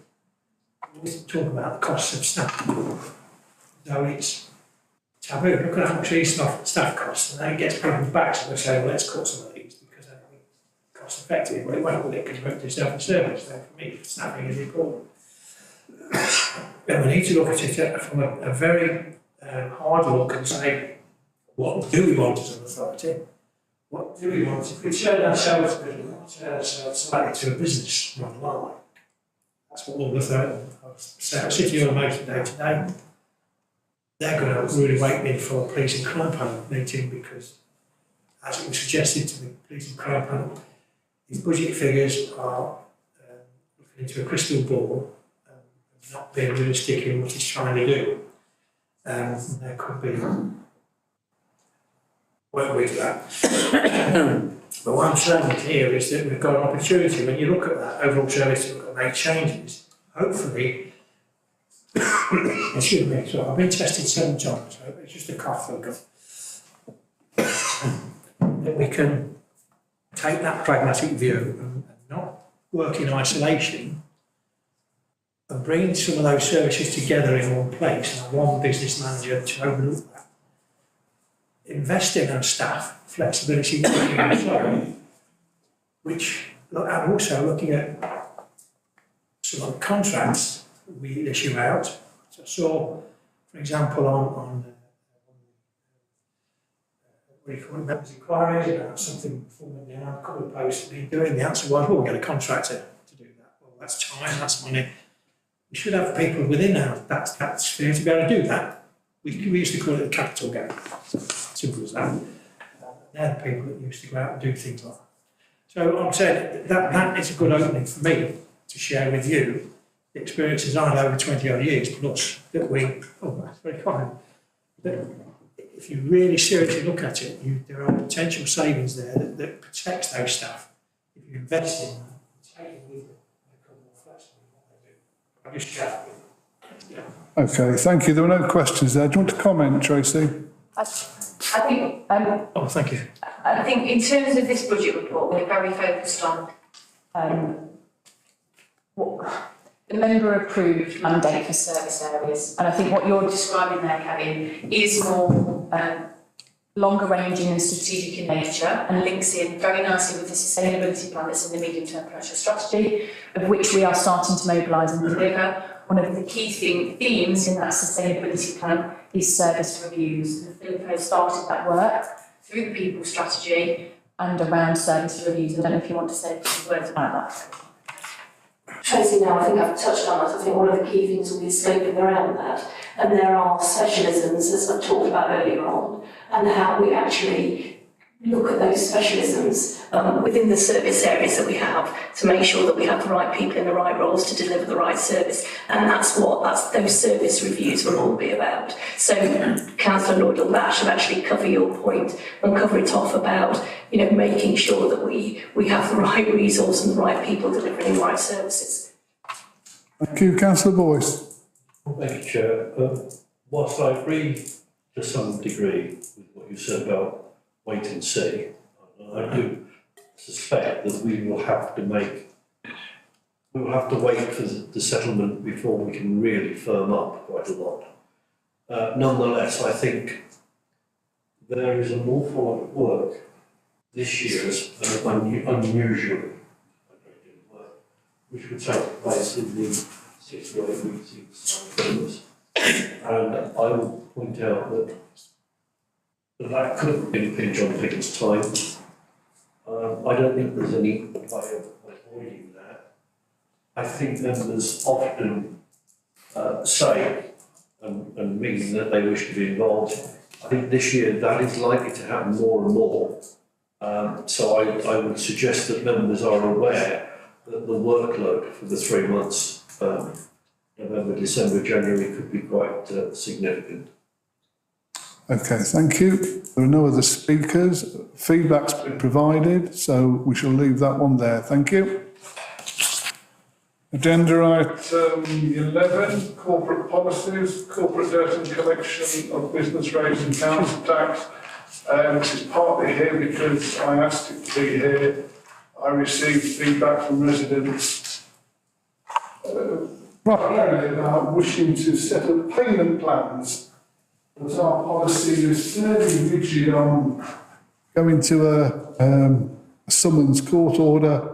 we always talk about the costs of staff. So it's taboo. Look at how much these staff costs, and then it gets people back, so they say, well, let's cut some of these because they're cost effective. Well, it won't, will it? Because it's self-service. So for me, staffing is important. And we need to look at it from a very hard look and say, what do we want as an authority? What do we want? If we turn ourselves slightly to a business run line, that's what all the city are most day to day. They're going to really wake me for a police and crime panel meeting because, as it was suggested to the police and crime panel, these budget figures are looking into a crystal ball and not being realistic in what it's trying to do. There could be work with that. But what I'm saying here is that we've got an opportunity, when you look at that overall service, we've got to make changes. Hopefully, excuse me, so I've been tested 7 times, so it's just a cough I've got. That we can take that pragmatic view and not work in isolation and bring some of those services together in one place and one business manager to overlook that. Investing in staff, flexibility, which, and also looking at some of the contracts we issue out. So I saw, for example, on what do you call it, members' inquiries about something falling down, a couple of posts been doing. The answer was, well, we'll get a contractor to do that. Well, that's time, that's money. We should have people within that sphere to be able to do that. We used to call it the capital gap. Simple as that. They're the people that used to go out and do things like that. So I'm saying that is a good opening for me to share with you the experiences I had over 20 odd years plus that that's very kind. That if you really seriously look at it, there are potential savings there that protects those staff. If you invest in them, take it with them, they become more flexible in what they do. I just share with them.
Okay, thank you. There were no questions there. Do you want to comment, Tracy?
I think.
Oh, thank you.
I think in terms of this budget report, we're very focused on what the member-approved mandate for service areas, and I think what you're describing there, Kevin, is more longer-ranging and strategic in nature, and links in very nicely with the sustainability plan that's in the medium-term commercial strategy, of which we are starting to mobilise and deliver. One of the key themes in that sustainability plan is service reviews. And Philippo started that work through the people strategy and around service reviews. I don't know if you want to say a few words about that.
Tracy, now I think I've touched on it. I think one of the key things will be scoping around that. And there are specialisms, as I've talked about earlier on, and how we actually look at those specialisms within the service areas that we have to make sure that we have the right people in the right roles to deliver the right service. And that's those service reviews will all be about. So Councillor Lloyd that should actually cover your point and cover it off about, making sure that we have the right resource and the right people delivering the right services.
Thank you, Councillor Boyce.
Thank you, Chair. Whilst I agree to some degree with what you said about wait and see, I do suspect that we will have to wait for the settlement before we can really firm up quite a lot. Nonetheless, I think there is an awful lot of work this year, unusually, which would take place in the 6 to 8 weeks. And I will point out that could impinge on people's time. I don't think there's any way of avoiding that. I think members often say and mean that they wish to be involved. I think this year that is likely to happen more and more. So I would suggest that members are aware that the workload for the 3 months, November, December, January, could be quite significant.
Okay, thank you. There are no other speakers. Feedback's been provided, so we shall leave that one there. Thank you. Agenda item 11, corporate policies, corporate debt and collection of business rates and council tax. This is partly here because I asked it to be here. I received feedback from residents primarily about wishing to set up payment plans. But our policy is fairly rigid on going to a summons court order.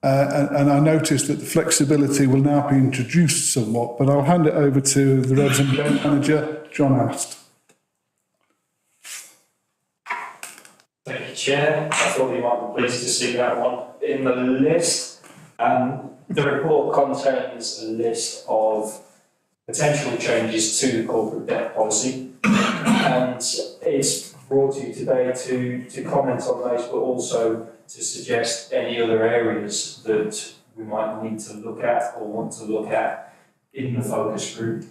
And I noticed that the flexibility will now be introduced somewhat, but I'll hand it over to the resident manager, John Ast.
Thank you, Chair. I thought you might be pleased to see that one in the list. The report contains a list of potential changes to the corporate debt policy, and it's brought to you today to comment on those, but also to suggest any other areas that we might need to look at or want to look at in the focus group,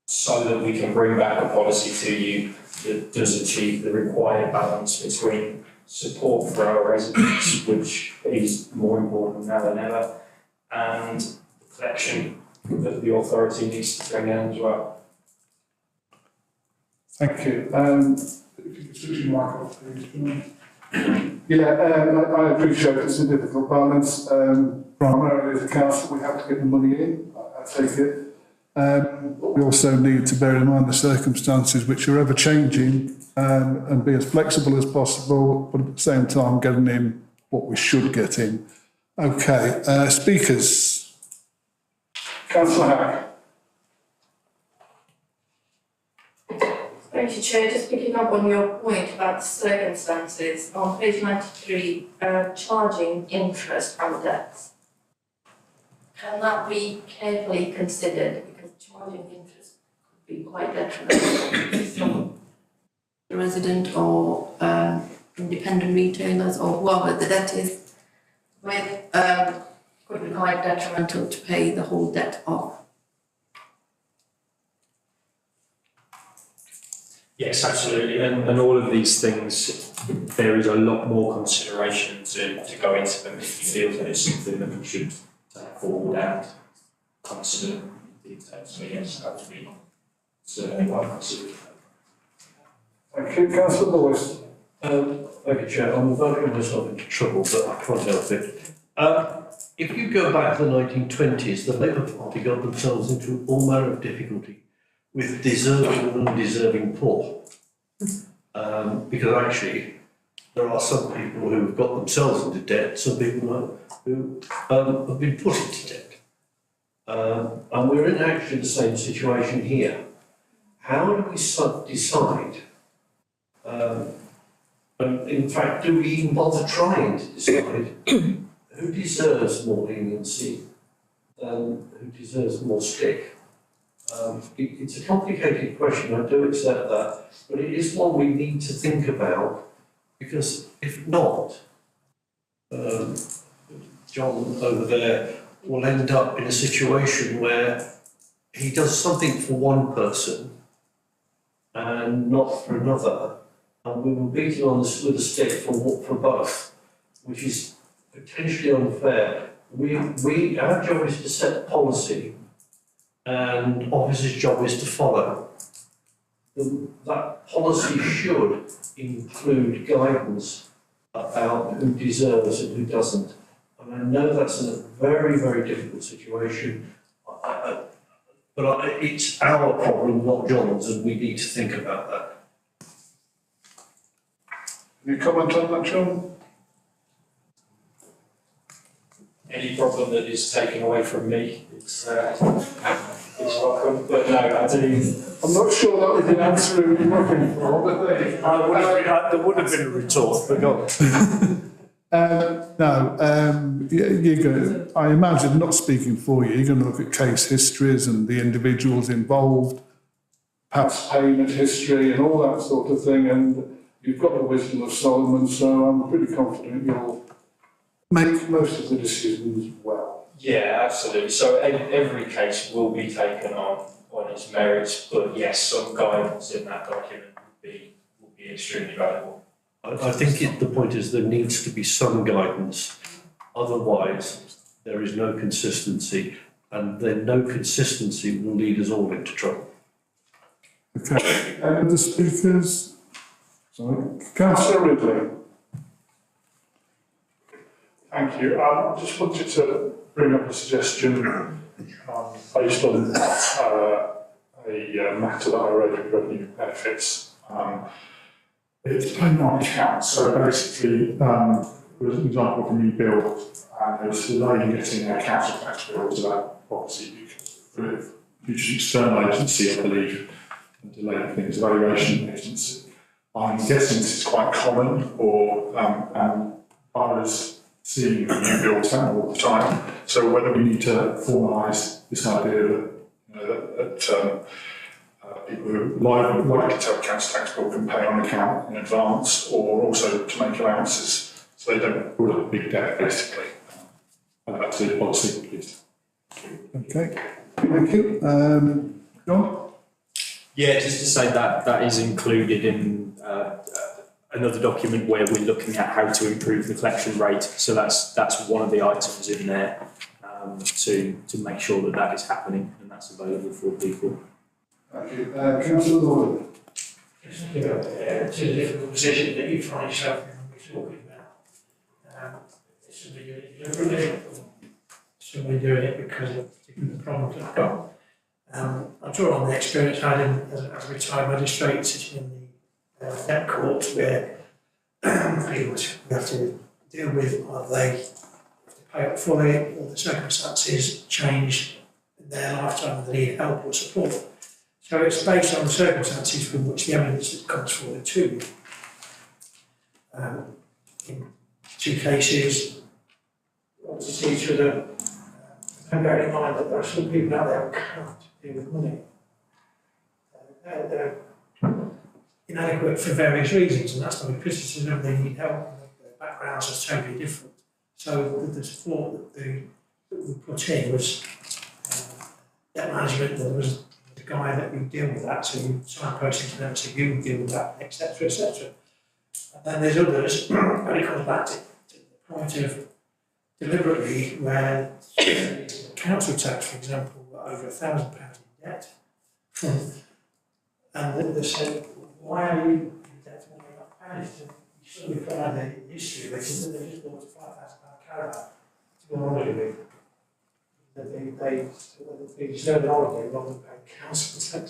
so that we can bring back a policy to you that does achieve the required balance between support for our residents, which is more important now than ever, and the collection that the authority needs to bring in as well.
Thank you. If you could switch your mic off, please. Yeah, I appreciate it's a difficult balance. Primarily as a council, we have to get the money in, I take it. But we also need to bear in mind the circumstances which are ever changing, and be as flexible as possible, but at the same time getting in what we should get in. Okay, speakers. Councillor Hack.
Thank you, Chair. Just picking up on your point about the circumstances, on page 93, charging interest on debts. Can that be carefully considered? Because charging interest could be quite detrimental to some resident or independent retailers or whoever the debt is with, could be quite detrimental to pay the whole debt off.
Yes, absolutely. And all of these things, there is a lot more consideration to go into them if you feel that it's something that we should take forward and consider in detail. So yes, that would be certainly one considered.
Thank you, Councillor Lewis.
Thank you, Chair. I'm voting myself into trouble, but I can't help it. If you go back to the 1920s, the Labour Party got themselves into all manner of difficulty with deserving and undeserving poor. Because actually, there are some people who have got themselves into debt, some people who have been put into debt. And we're in actually the same situation here. How do we decide? And in fact, do we even bother trying to decide who deserves more leniency and who deserves more stick? It's a complicated question, I do accept that, but it is one we need to think about, because if not, John over there will end up in a situation where he does something for one person and not for another, and we will beat him on with a stick for both, which is potentially unfair. Our job is to set policy, and officers' job is to follow. That policy should include guidance about who deserves and who doesn't. And I know that's a very, very difficult situation, but it's our problem, not John's, and we need to think about that.
Any comment on that, John?
Any problem that is taken away from me, it's welcome. But no, I do.
I'm not sure that was the answer we were looking for, but
there would have been a retort, but go on.
You're going. I imagine, not speaking for you, you're going to look at case histories and the individuals involved, past payment history, and all that sort of thing. And you've got the wisdom of Solomon, so I'm pretty confident you'll make most of the decisions well.
Yeah, absolutely. So every case will be taken on its merits, but yes, some guidance in that document would be extremely valuable.
I think the point is there needs to be some guidance. Otherwise, there is no consistency, and then no consistency will lead us all into trouble.
Okay, any other speakers? Sorry, Councillor Ridley.
Thank you. I just wanted to bring up a suggestion based on a matter that I raised with revenue benefits. It's payment on account. So basically, there was an example of a new build, and there was a delay in getting a council tax bill to that property because of external agency, I believe, and delayed things, evaluation agency. I'm guessing this is quite common for boroughs seeing new builds happen all the time. So whether we need to formalise this idea that people who are likely to have a council tax bill can pay on account in advance, or also to make allowances so they don't build up a big debt, basically. And that's the policy, please.
Okay, thank you. John?
Yeah, just to say that is included in another document where we're looking at how to improve the collection rate. So that's one of the items in there to make sure that is happening and that's available for people.
Thank you. Councillor Lord.
It's a difficult position that you find yourself in when we're talking about. Somebody doing it deliberately, or somebody doing it because of particular problems they've got. I draw on the experience I had as a retired magistrate sitting in the debt court, where pretty much we have to deal with are they pay up fully, or the circumstances change in their lifetime and they need help or support. So it's based on the circumstances from which the evidence that comes forward to you. In two cases, obviously see each other, and bear in mind that there are some people out there who can't deal with money. They're inadequate for various reasons, and that's not a criticism. They need help, and their backgrounds are totally different. So the support that we put in was debt management. There was the guy that would deal with that, so you signposting to them, so you would deal with that, etc., etc. And then there's others, and it comes back to the point of deliberately where council tax, for example, were over £1,000 in debt. And they said, why are you in debt when you're not paying it? You suddenly find the history because they just bought a £5,000 caravan to go on holiday with. They deserve an holiday rather than paying council tax.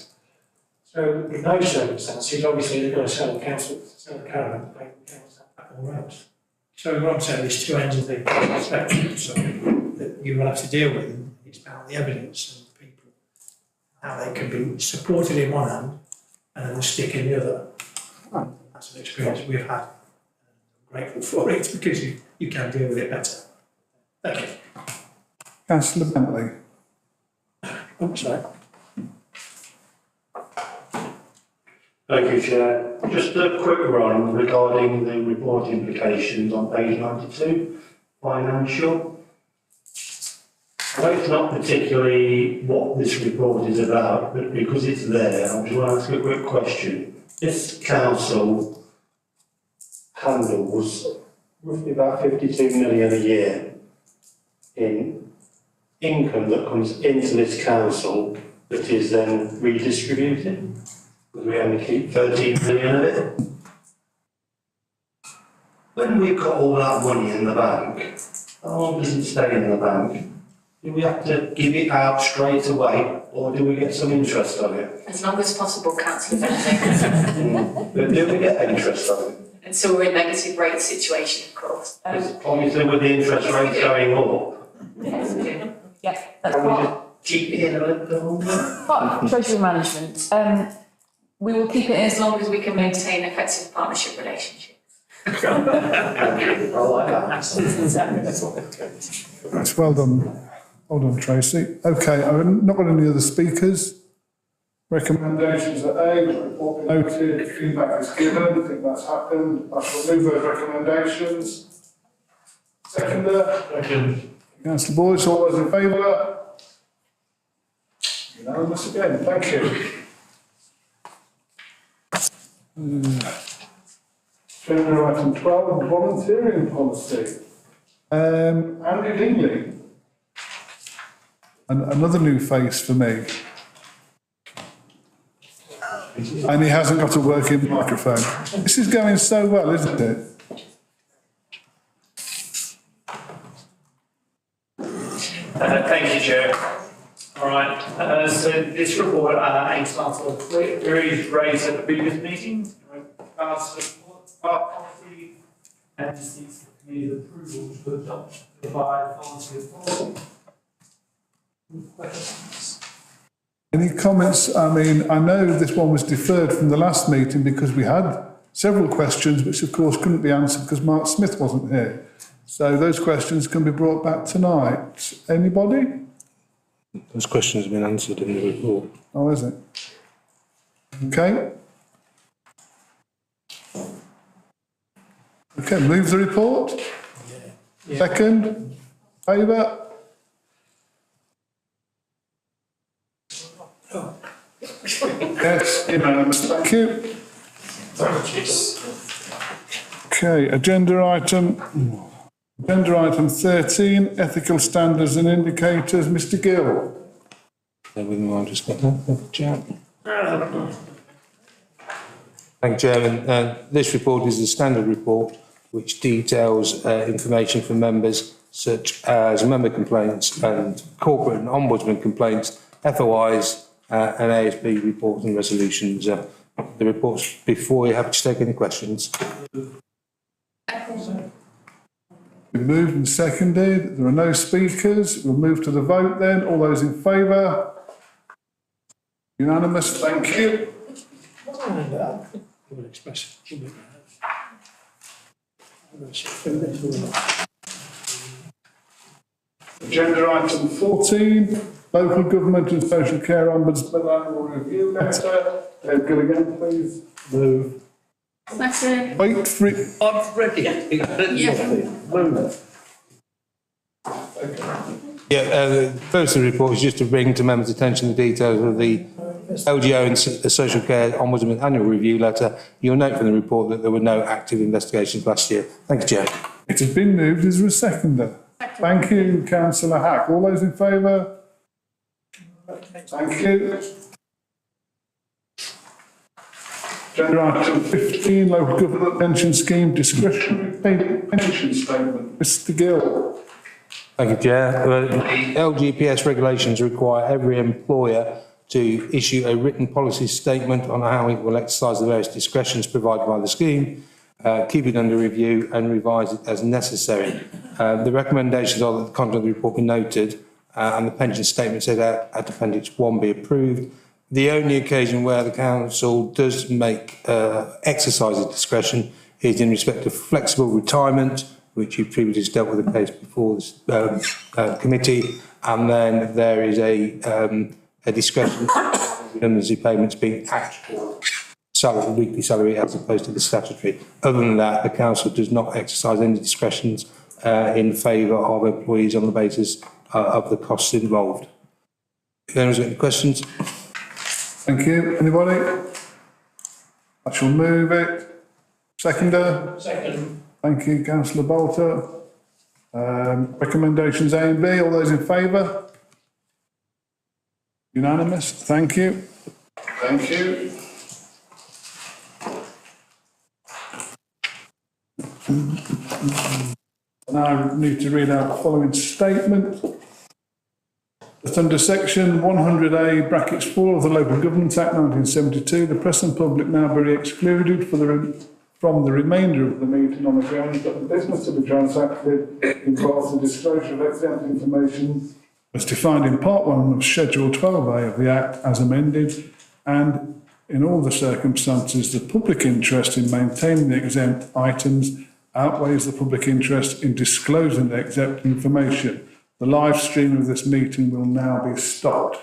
So in those circumstances, obviously they've got to sell the caravan to pay the council tax or else. So what I'm saying, there's two ends of the spectrum that you will have to deal with, and it's about the evidence and the people, how they can be supported in one hand and then stick in the other. That's an experience we've had. I'm grateful for it because you can deal with it better. Thank you.
Councillor Bentley.
Oh, sorry.
Thank you, Chair. Just a quick run regarding the report implications on page 92, financial. I know it's not particularly what this report is about, but because it's there, I just want to ask a quick question. This council handles roughly about 52 million a year in income that comes into this council that is then redistributed. We only keep 13 million of it. When we've got all that money in the bank, how long does it stay in the bank? Do we have to give it out straight away, or do we get some interest on it?
As long as possible, Councillor Bentley.
But do we get interest on it?
Until we're in a negative rate situation, of course.
Obviously, with the interest rates going up.
Yes, we do. Yeah, that's
Can we
part,
just keep it in a little bit longer?
part of treasury management. We will keep it as long as we can maintain effective partnership relationships.
I like that.
That's well done. Well done, Tracy. Okay, I've not got any other speakers. Recommendations at A, report noted, feedback is given, I think that's happened. I shall move those recommendations. Seconder? Second. Councillor Boyce, all those in favour? Unanimous again, thank you. General item 12, volunteering policy. Andy Dingley. and another new face for me. And he hasn't got a working microphone. This is going so well, isn't it?
Thank you, Chair. All right, so this report aims to answer queries raised at the previous meeting in regards to our policy and seeks the committee's approval to adopt the policy. Questions?
Any comments? I mean, I know this one was deferred from the last meeting because we had several questions which of course couldn't be answered because Mark Smith wasn't here. So those questions can be brought back tonight. Anybody?
Those questions have been answered in the report.
Oh, is it? Okay. Okay, move the report. Yeah. Second. Favour? Yes, unanimous. Thank you. Okay, agenda item 13, ethical standards and indicators. Mr. Gill.
With me, I'll just get that, Chair. Thank you, Chairman. This report is a standard report which details information for members such as member complaints and corporate and ombudsman complaints, FOIs and ASB reports and resolutions. The report's before you. Happy to take any questions.
Been moved and seconded. There are no speakers. We'll move to the vote then. All those in favour? Unanimous. Thank you. Agenda item 14, local government and social care ombudsman annual review letter. Dave Gilligan, please. Move.
Second.
Wait for it.
I've read it.
First, the report is just to bring to members' attention the details of the LGO and Social Care Ombudsman Annual Review Letter. You'll note from the report that there were no active investigations last year. Thank you, Chair.
It has been moved. Is there a seconder? Thank you, Councillor Hack. All those in favour? Thank you. Agenda item 15, local government pension scheme discretionary payment pension statement. Mr. Gill.
Thank you, Chair. The LGPS regulations require every employer to issue a written policy statement on how it will exercise the various discretions provided by the scheme, keep it under review and revise it as necessary. The recommendations are that the content of the report be noted and the pension statement set out at Appendix 1 be approved. The only occasion where the Council does make exercise of discretion is in respect of flexible retirement, which you previously dealt with the case before this committee, and then there is a discretion redundancy payments being actual salary, weekly salary, as opposed to the statutory. Other than that, the Council does not exercise any discretions in favour of employees on the basis of the costs involved. If anyone's got any questions?
Thank you. Anybody? I shall move it. Seconder?
Second.
Thank you, Councillor Bolter. Recommendations A and B. All those in favour? Unanimous. Thank you. Thank you. Now I need to read out the following statement. That under section 100A brackets 4 of the Local Government Act 1972, the press and public now be excluded from the remainder of the meeting on the grounds that the business to be transacted involves the disclosure of exempt information as defined in Part 1 of Schedule 12A of the Act as amended, and in all the circumstances the public interest in maintaining the exempt items outweighs the public interest in disclosing the exempt information. The live stream of this meeting will now be stopped.